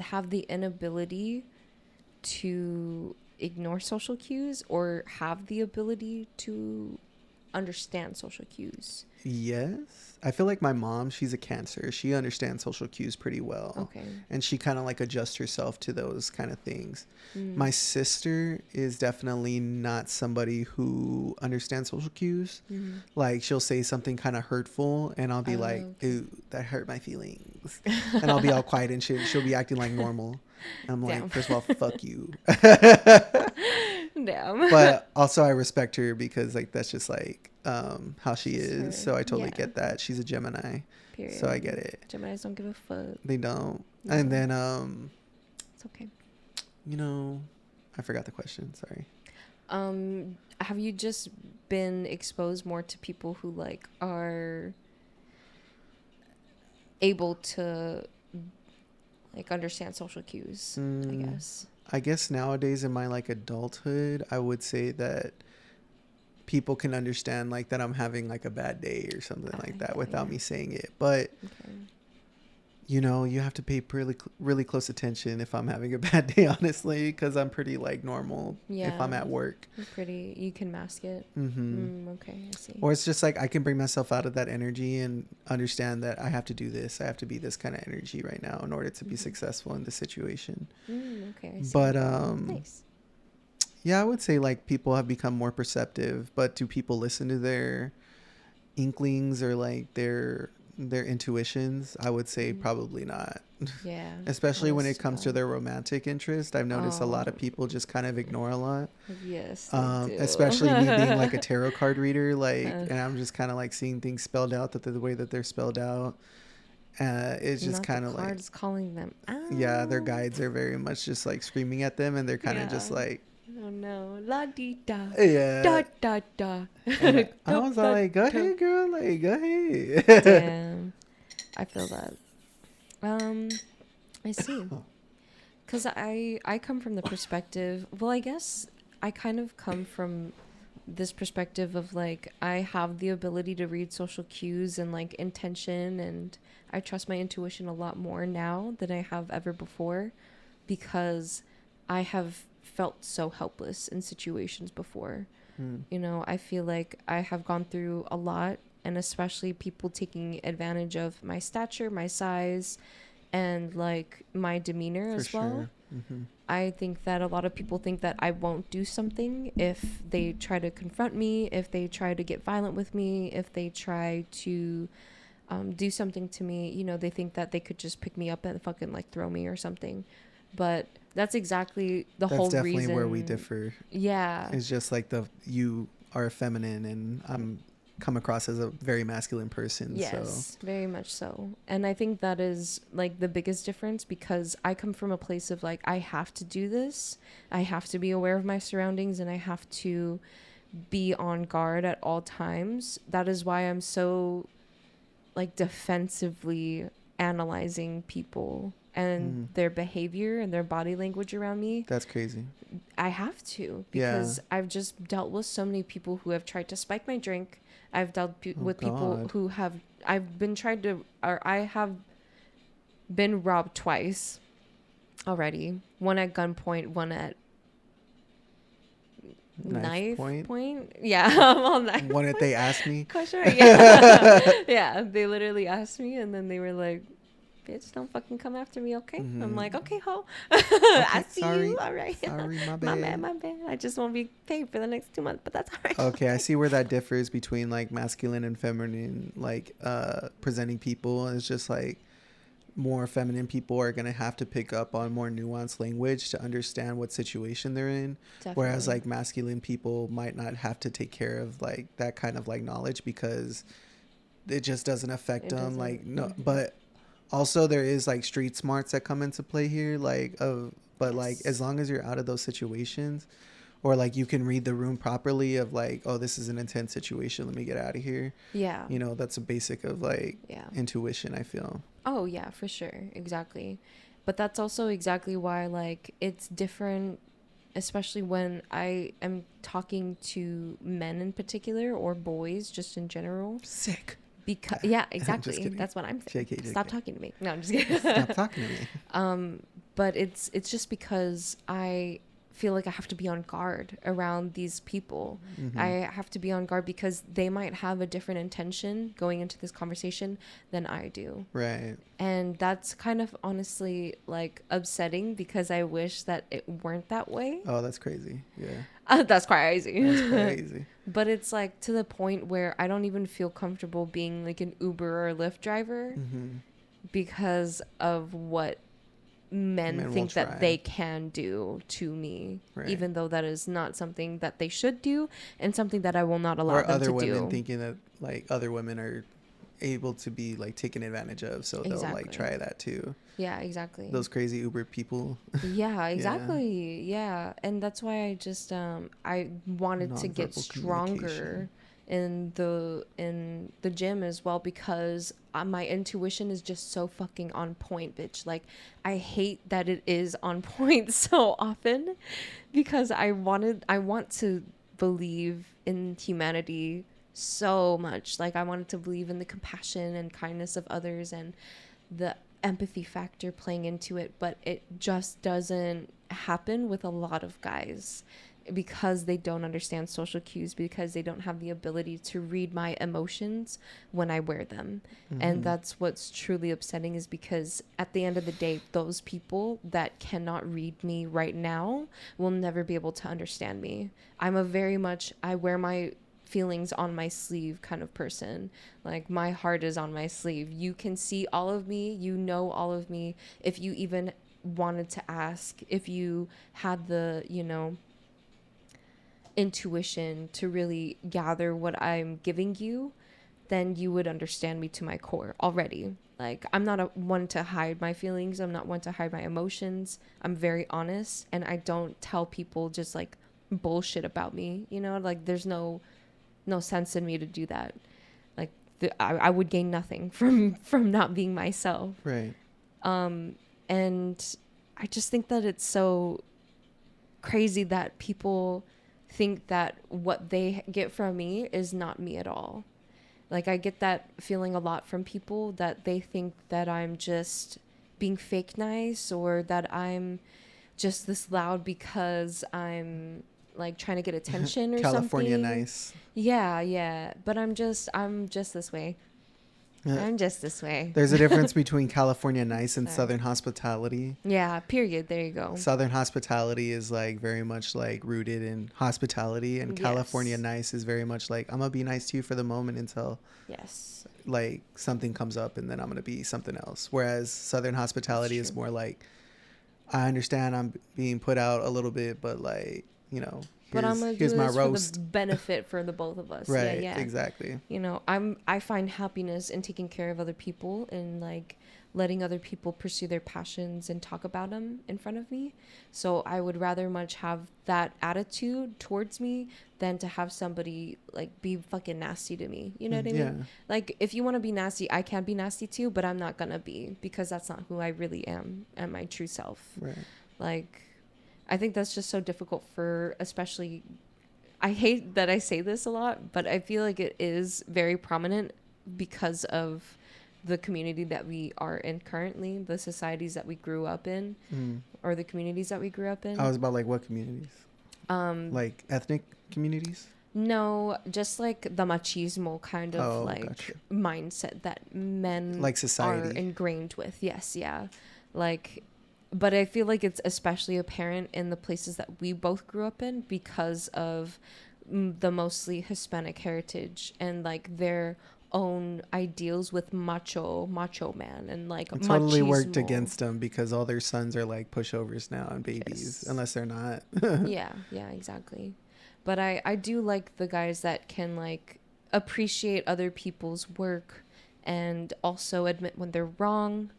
have the inability to ignore social cues or have the ability to understand social cues? yes, I feel like my mom, she's a Cancer. She understands social cues pretty well, Okay. and she kind of like adjusts herself to those kind of things. Mm. My sister is definitely not somebody who understands social cues. Mm-hmm. Like she'll say something kind of hurtful, and I'll be like, Okay. "Ooh, that hurt my feelings," and I'll be all quiet and shit. She'll be acting like normal. And I'm like, Damn. first of all, fuck you. Damn. But also, I respect her because like that's just like how she Just is. her. So I totally Yeah. get that. She's a Gemini, so I get Period. it. Geminis don't give a fuck. They don't. And No, then it's okay. you know, I forgot the question. Sorry. Have you just been exposed more to people who like are able to like understand social cues, I Mm, guess? I guess nowadays in my like adulthood, I would say that people can understand like that I'm having like a bad day or something like that Yeah, without yeah. me saying it. But Okay. you have to pay really close attention if I'm having a bad day, honestly, because I'm pretty like normal if Yeah, I'm at work. you're pretty. You can mask it. Mm-hmm. Okay, I see. Or it's just like I can bring myself out of that energy and understand that I have to do this. I have to be this kind of energy right now in order to be Mm-hmm. successful in this situation. Okay, I see. But Nice. yeah, I would say like people have become more perceptive, but do people listen to their inklings or like their intuitions, I would say probably not. Yeah. Especially when it Honest comes to God. their romantic interest. I've noticed a lot Oh, of people just kind of ignore a lot. yes, they do. Especially me being like a tarot card reader, like, Uh, and I'm just kind of like seeing things spelled out the way that they're spelled out. It's just not the kind of like, cards calling them yeah, their out. guides are very much just like screaming at them, and they're kind of Yeah. just like, Oh no. La di da. yeah. Da da da. And I Tup, was all da, like, go tup. ahead, girl, like, go ahead. Damn. I feel that. I see. Because I come from the perspective, well, I guess I kind of come from this perspective of like, I have the ability to read social cues and like intention, and I trust my intuition a lot more now than I have ever before, because I have felt so helpless in situations before. Mm, You know, I feel like I have gone through a lot, and especially people taking advantage of my stature, my size, and like my demeanor for as well. sure. Hmm. I think that a lot of people think that I won't do something if they try to confront me, if they try to get violent with me, if they try to do something to me. You know, they think that they could just pick me up and fucking like throw me or something. But that's exactly the That's whole definitely reason. where we differ. Yeah. It's just like you are feminine, and I'm come across as a very masculine person. Yes, very much so. And I think that is like the biggest difference, because I come from a place of like, I have to do this. I have to be aware of my surroundings, and I have to be on guard at all times. That is why I'm so like defensively analyzing people and their behavior and their body language around me. That's crazy. I have to, Yeah. because I've just dealt with so many people who have tried to spike my drink. I've dealt Oh, with people God. who have, I've been tried to, or I have been robbed twice already. One at gunpoint, one at knife point. Yeah, well, knife One that point. they asked me. Question mark, yeah. Yeah, they literally asked me, and then they were like, bitch, don't fucking come after me, okay? I'm like, okay, ho. I see sorry. you, all right. Sorry, my My bad. bad, my bad. I just won't be paid for the next 2 months, but that's all right. Okay, I see where that differs between like masculine and feminine, like presenting people. It's just like more feminine people are gonna have to pick up on more nuanced language to understand what situation they're in. Whereas Definitely. like masculine people might not have to take care of like that kind of like knowledge, because it just doesn't affect It them. doesn't. Like, no, Mhm. but also there is like street smarts that come into play here, like but like Yes. as long as you're out of those situations, or like you can read the room properly of like, oh, this is an intense situation, let me get out of here. Yeah. You know, that's a basic of like Yeah. intuition, I feel. Oh, yeah, for sure. Exactly. But that's also exactly why, like, it's different, especially when I am talking to men in particular, or boys just in general. Sick. Because, yeah, Just exactly. kidding. That's what I'm saying. JK. Stop talking to me. No, I'm just kidding. Stop talking to me. But it's just because I feel like I have to be on guard around these people. Mm-hmm. I have to be on guard because they might have a different intention going into this conversation than I do. Right. And that's kind of honestly like upsetting, because I wish that it weren't that way. Oh, that's crazy. Yeah. That's crazy. That's crazy. But it's like to the point where I don't even feel comfortable being like an Uber or Lyft driver Mm-hmm. because of what men Men will think that try. they can do to me, Right. even though that is not something that they should do, and something that I will not allow Or them other to women do. thinking that like other women are able to be like taken advantage of, so they'll like Exactly. try that too. Yeah, exactly. Those crazy Uber people. Yeah, exactly. Yeah. And that's why I just I wanted to get Nonverbal stronger in the gym as well, because my intuition is just so fucking on point, bitch. Like, I hate that it is on point so often, because I want to believe in humanity so much. Like, I wanted to believe in the compassion and kindness of others, and the empathy factor playing into it, but it just doesn't happen with a lot of guys, because they don't understand social cues, because they don't have the ability to read my emotions when I wear them. And that's what's truly upsetting, is because at the end of the day, those people that cannot read me right now will never be able to understand me. I wear my feelings on my sleeve kind of person. Like, my heart is on my sleeve. You can see all of me, you know all of me, if you even wanted to ask, if you had the, you know, intuition to really gather what I'm giving you, then you would understand me to my core already. Like, I'm not a one to hide my feelings. I'm not one to hide my emotions. I'm very honest, and I don't tell people just like bullshit about me. You know, like, there's no sense in me to do that. Like, I would gain nothing from not being myself. Right. And I just think that it's so crazy that people think that what they get from me is not me at all. Like, I get that feeling a lot from people, that they think that I'm just being fake nice, or that I'm just this loud because I'm like trying to get attention or California something. nice. Yeah. But I'm just this way. Uh, I'm just this way. There's a difference between California nice and Sorry. Southern hospitality. Yeah, period. There you go. Southern hospitality is like very much like rooted in hospitality, and California Yes. nice is very much like, I'm gonna be nice to you for the moment until Yes. like something comes up, and then I'm gonna be something else. Whereas Southern hospitality is more like, I understand I'm being put out a little bit, but like, you know, But I'm gonna do here's my this roast. for the benefit for the both of us. Right, Yeah. exactly. You know, I find happiness in taking care of other people, and like letting other people pursue their passions and talk about them in front of me. So I would rather much have that attitude towards me than to have somebody like be fucking nasty to me. You know what I mean? Yeah. Like, if you want to be nasty, I can be nasty too, but I'm not gonna be, because that's not who I really am and my true self. Right. Like, I think that's just so difficult for, especially, I hate that I say this a lot, but I feel like it is very prominent because of the community that we are in currently, the societies that we grew up in, or the communities that we grew up in. I was about like, what communities? Like ethnic communities? No, just like the machismo kind of Gotcha. mindset that men Like society. are ingrained with. Yes, yeah. Like, but I feel like it's especially apparent in the places that we both grew up in because of the mostly Hispanic heritage and like their own ideals with macho man and like It totally worked machismo. against them, because all their sons are like pushovers now and babies, Yes. unless they're not. Yeah, exactly. But I do like the guys that can like appreciate other people's work and also admit when they're wrong.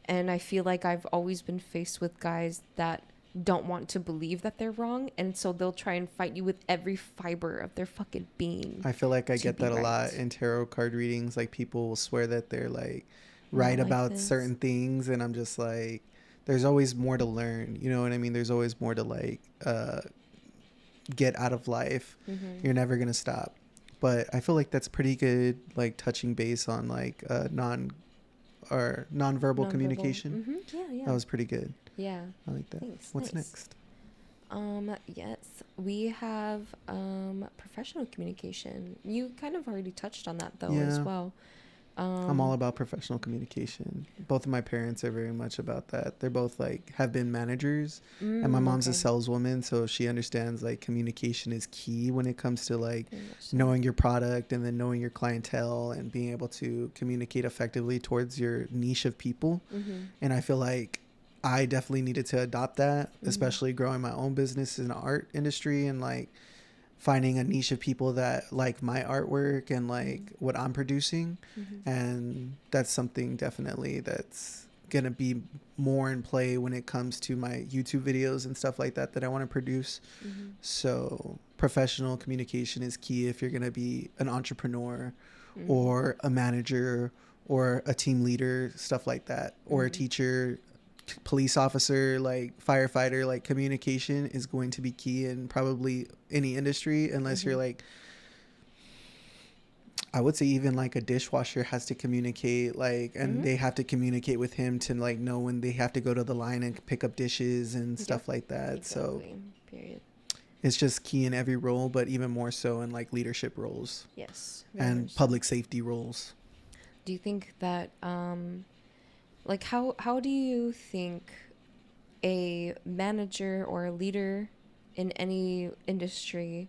And I feel like I've always been faced with guys that don't want to believe that they're wrong, and so they'll try and fight you with every fiber of their fucking being. I feel like I to get be that a right. lot in tarot card readings. Like, people will swear that they're like right Not like about this. certain things, and I'm just like, there's always more to learn. You know what I mean? There's always more to like get out of life. Mm-hmm. You're never gonna stop. But I feel like that's pretty good, like touching base on like nonverbal communication. Mm-hmm. Yeah. That was pretty good. Yeah. I like that. Thanks. What's Nice. next? Yes, we have professional communication. You kind of already touched on that though as Yeah. well. I'm all about professional communication. Both of my parents are very much about that. They're both like have been managers, and my mom's a saleswoman, so she understands like communication is key when it comes to like knowing your product and then knowing your clientele and being able to communicate effectively towards your niche of people. And I feel like I definitely needed to adopt that, especially growing my own business in the art industry and like finding a niche of people that like my artwork and like what I'm producing. And that's something definitely that's going to be more in play when it comes to my YouTube videos and stuff like that I want to produce. So professional communication is key if you're going to be an entrepreneur or a manager or a team leader, stuff like that, or a teacher, police officer, like firefighter. Like, communication is going to be key in probably any industry, unless you're like, I would say even like a dishwasher has to communicate, like, and they have to communicate with him to like know when they have to go to the line and pick up dishes and stuff like that. Exactly. So Period. it's just key in every role, but even more so in like leadership roles. Yes. And public safety roles. Do you think that like how do you think a manager or a leader in any industry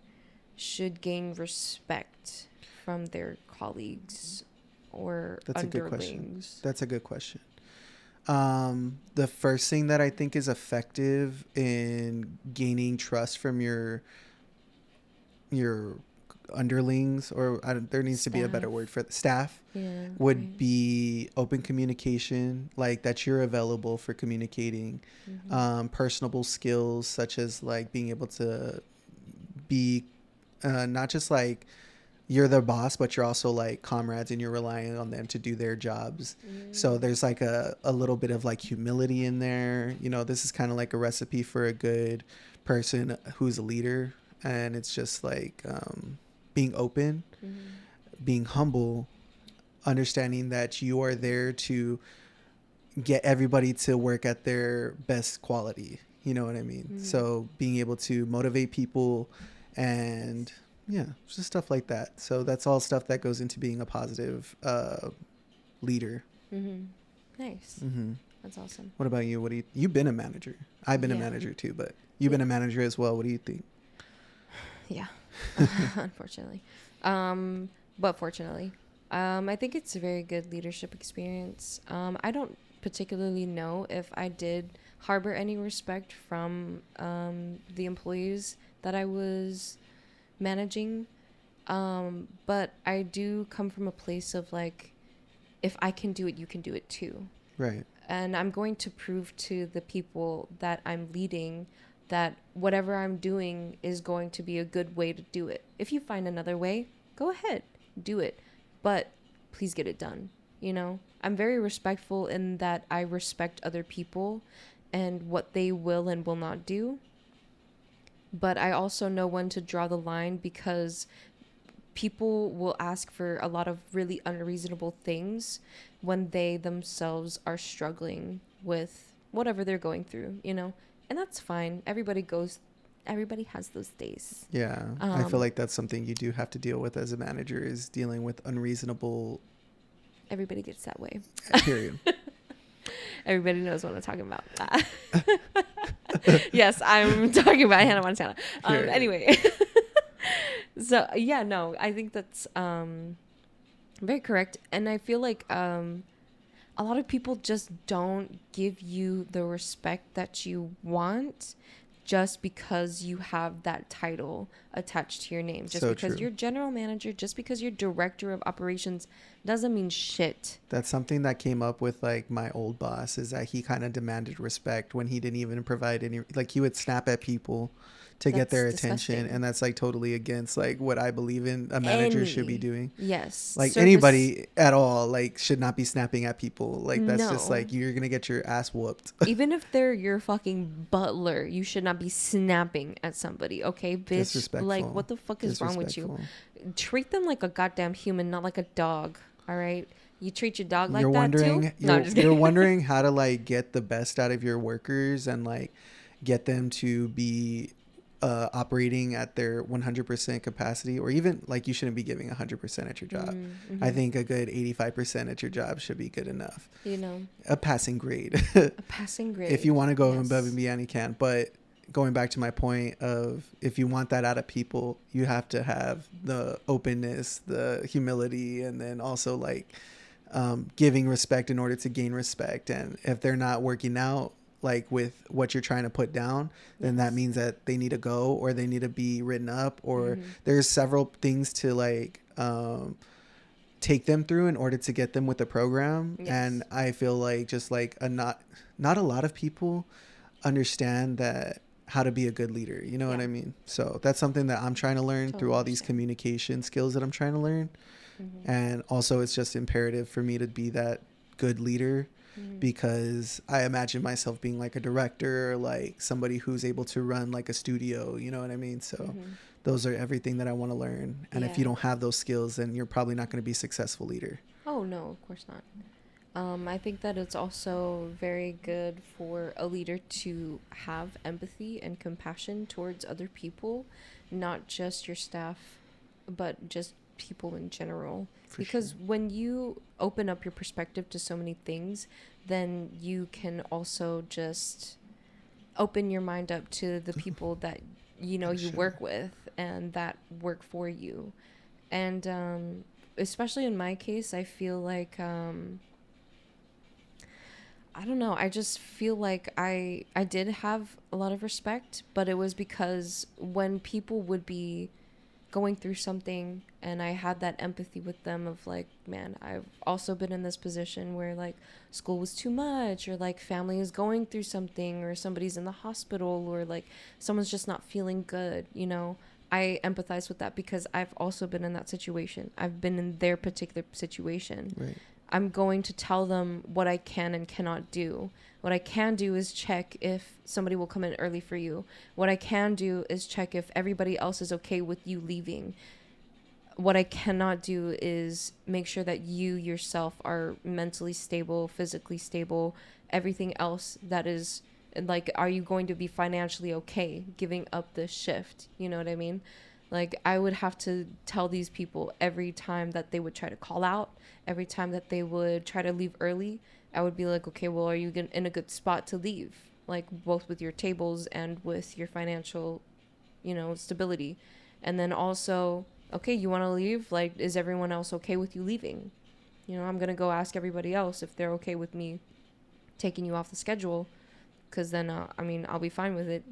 should gain respect from their colleagues or That's underlings? That's a good question. The first thing that I think is effective in gaining trust from your underlings, or there needs to be a better word for the staff, would right. be open communication, like that you're available for communicating. Personable skills such as like being able to be not just like you're the boss, but you're also like comrades and you're relying on them to do their jobs. So there's like a little bit of like humility in there. You know, this is kind of like a recipe for a good person who's a leader. And it's just like being open, being humble, understanding that you are there to get everybody to work at their best quality. You know what I mean? So being able to motivate people and yeah, just stuff like that. So that's all stuff that goes into being a positive leader. Nice. That's awesome. What about you? You've been a manager. I've been a manager too, but you've been a manager as well. What do you think? Yeah, unfortunately. But fortunately, I think it's a very good leadership experience. I don't particularly know if I did harbor any respect from the employees that I was managing. But I do come from a place of like, if I can do it, you can do it too. Right. And I'm going to prove to the people that I'm leading that whatever I'm doing is going to be a good way to do it. If you find another way, go ahead, do it. But please get it done. You know, I'm very respectful in that I respect other people and what they will and will not do. But I also know when to draw the line, because people will ask for a lot of really unreasonable things when they themselves are struggling with whatever they're going through, you know? And that's fine. Everybody has those days. Yeah. I feel like that's something you do have to deal with as a manager, is dealing with unreasonable. Everybody gets that way. Period. Everybody knows what I'm talking about. Yes, I'm talking about Hannah Montana. Anyway. So, yeah, no, I think that's very correct. And I feel like a lot of people just don't give you the respect that you want just because you have that title attached to your name. Just So because true. you're general manager, just because you're director of operations doesn't mean shit. That's something that came up with like my old boss, is that he kind of demanded respect when he didn't even provide any, like he would snap at people to get their attention. Disgusting. And that's like totally against like what I believe in a manager should be doing. Yes. Like anybody at all, like should not be snapping at people. Like that's just like, you're going to get your ass whooped. Even if they're your fucking butler, you should not be snapping at somebody. Okay, bitch. Like, what the fuck is wrong with you? Treat them like a goddamn human, not like a dog. All right. You treat your dog like that too? No, I'm just kidding. You're wondering how to like get the best out of your workers and like get them to be operating at their 100% capacity, or even like you shouldn't be giving 100% at your job. I think a good 85% at your job should be good enough. You know, a passing grade. A passing grade. If you want to go above and beyond, you can. But going back to my point of, if you want that out of people, you have to have the openness, the humility, and then also like giving respect in order to gain respect. And if they're not working out like with what you're trying to put down, then that means that they need to go, or they need to be written up, or there's several things to like take them through in order to get them with the program. And I feel like just like not a lot of people understand that, how to be a good leader, you know what I mean? So that's something that I'm trying to learn through all these communication skills that I'm trying to learn. And also it's just imperative for me to be that good leader, because I imagine myself being like a director, like somebody who's able to run like a studio, you know what I mean? So those are everything that I want to learn. And if you don't have those skills, then you're probably not going to be a successful leader. Oh, no, of course not. I think that it's also very good for a leader to have empathy and compassion towards other people, not just your staff, but just people in general. Because when you open up your perspective to so many things, then you can also just open your mind up to the people that you work with and that work for you. And especially in my case, I feel like I don't know. I just feel like I did have a lot of respect, but it was because when people would be going through something and I had that empathy with them of like, man, I've also been in this position where like school was too much, or like family is going through something, or somebody's in the hospital, or like someone's just not feeling good, I empathize with that because I've also been in that situation. I've been in their particular situation. Right. I'm going to tell them what I can and cannot do. What I can do is check if somebody will come in early for you. What I can do is check if everybody else is okay with you leaving. What I cannot do is make sure that you yourself are mentally stable, physically stable, everything else that is like, are you going to be financially okay giving up this shift? You know what I mean? Like, I would have to tell these people every time that they would try to call out, every time that they would try to leave early, I would be like, okay, well, are you in a good spot to leave? Like, both with your tables and with your financial, stability. And then also, okay, you want to leave? Like, is everyone else okay with you leaving? I'm going to go ask everybody else if they're okay with me taking you off the schedule. Because then, I'll be fine with it,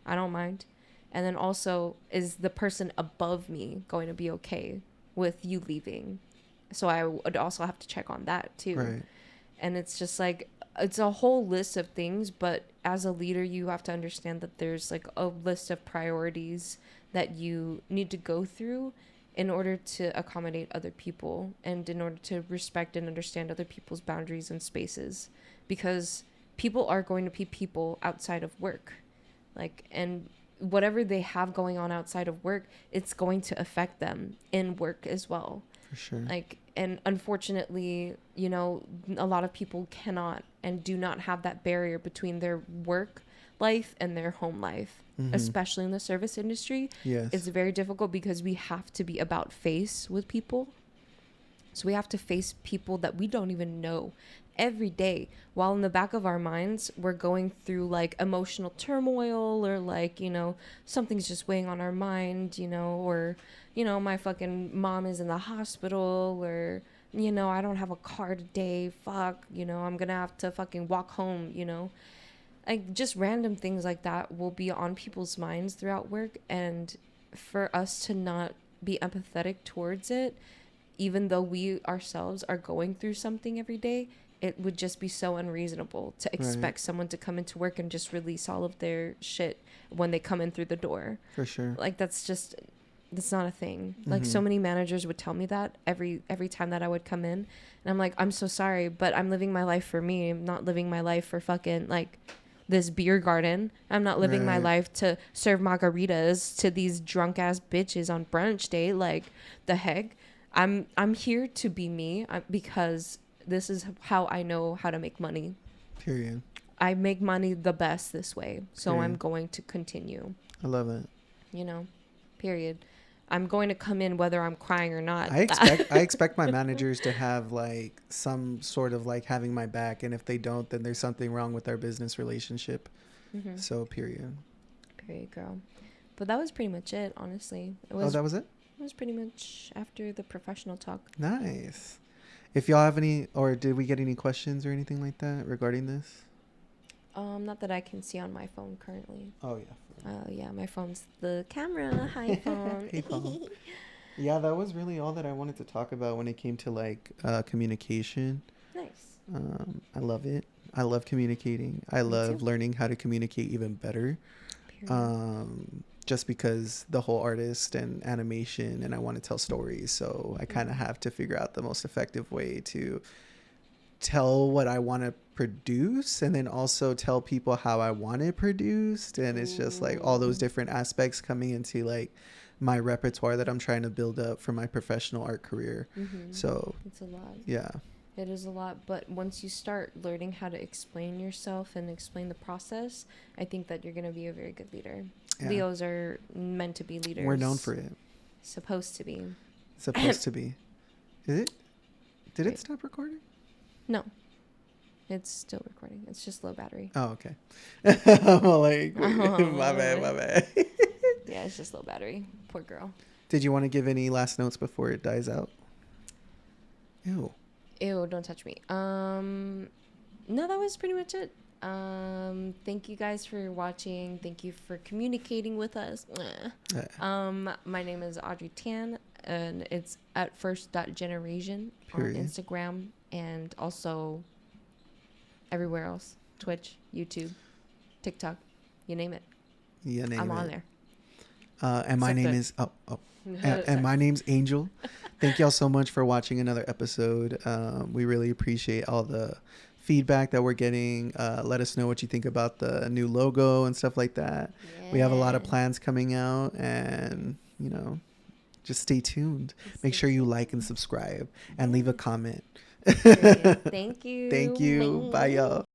I don't mind. And then also, is the person above me going to be okay with you leaving? So I would also have to check on that too. Right. And it's just like, it's a whole list of things, but as a leader, you have to understand that there's like a list of priorities that you need to go through in order to accommodate other people and in order to respect and understand other people's boundaries and spaces, because people are going to be people outside of work. Like, and whatever they have going on outside of work, it's going to affect them in work as well. For sure. Like, and unfortunately, a lot of people cannot and do not have that barrier between their work life and their home life, especially in the service industry. Yes. It's very difficult because we have to be about face with people. So we have to face people that we don't even know every day, while in the back of our minds we're going through like emotional turmoil, or like, something's just weighing on our mind, or my fucking mom is in the hospital, or I don't have a car today, fuck, I'm gonna have to fucking walk home, like just random things like that will be on people's minds throughout work. And for us to not be empathetic towards it, even though we ourselves are going through something every day, it would just be so unreasonable to expect someone to come into work and just release all of their shit when they come in through the door. For sure. Like, that's not a thing. Like, so many managers would tell me that every time that I would come in, and I'm like, I'm so sorry, but I'm living my life for me. I'm not living my life for fucking like this beer garden. I'm not living my life to serve margaritas to these drunk ass bitches on brunch day. Like, the heck. I'm here to be me because this is how I know how to make money. Period. I make money the best this way, so I'm going to continue. I love it. Period. I'm going to come in whether I'm crying or not. I expect my managers to have like some sort of like having my back, and if they don't, then there's something wrong with our business relationship. So period, girl. But that was pretty much it, honestly. That was it? It was pretty much after the professional talk. Nice. If y'all have any, or did we get any questions or anything like that regarding this? Not that I can see on my phone currently. Oh yeah. Yeah, my phone's the camera. Hi, phone. Hey, phone. Yeah, that was really all that I wanted to talk about when it came to like communication. Nice. I love it. I love communicating. I love learning how to communicate even better. Just because the whole artist and animation, and I want to tell stories, so I kind of have to figure out the most effective way to tell what I want to produce, and then also tell people how I want it produced. And it's just like all those different aspects coming into like my repertoire that I'm trying to build up for my professional art career. So it's a lot. Yeah. It is a lot, but once you start learning how to explain yourself and explain the process, I think that you're going to be a very good leader. Yeah. Leos are meant to be leaders. We're known for it. Supposed to be. Supposed to be. Is it? Did it stop recording? No. It's still recording. It's just low battery. Oh, okay. I'm like, my bad. Yeah, it's just low battery. Poor girl. Did you want to give any last notes before it dies out? Ew. Ew, don't touch me. No, that was pretty much it. Thank you guys for watching. Thank you for communicating with us. My name is Audrey Tan, and it's at first.generation on Instagram and also everywhere else. Twitch, YouTube, TikTok, you name it. I'm on there. And my name is and my name's Angel. Thank y'all so much for watching another episode. We really appreciate all the feedback that we're getting. Let us know what you think about the new logo and stuff like that. Yeah. We have a lot of plans coming out, and just stay tuned. Make sure you like and subscribe and leave a comment. Thank you. Thank you. Bye y'all.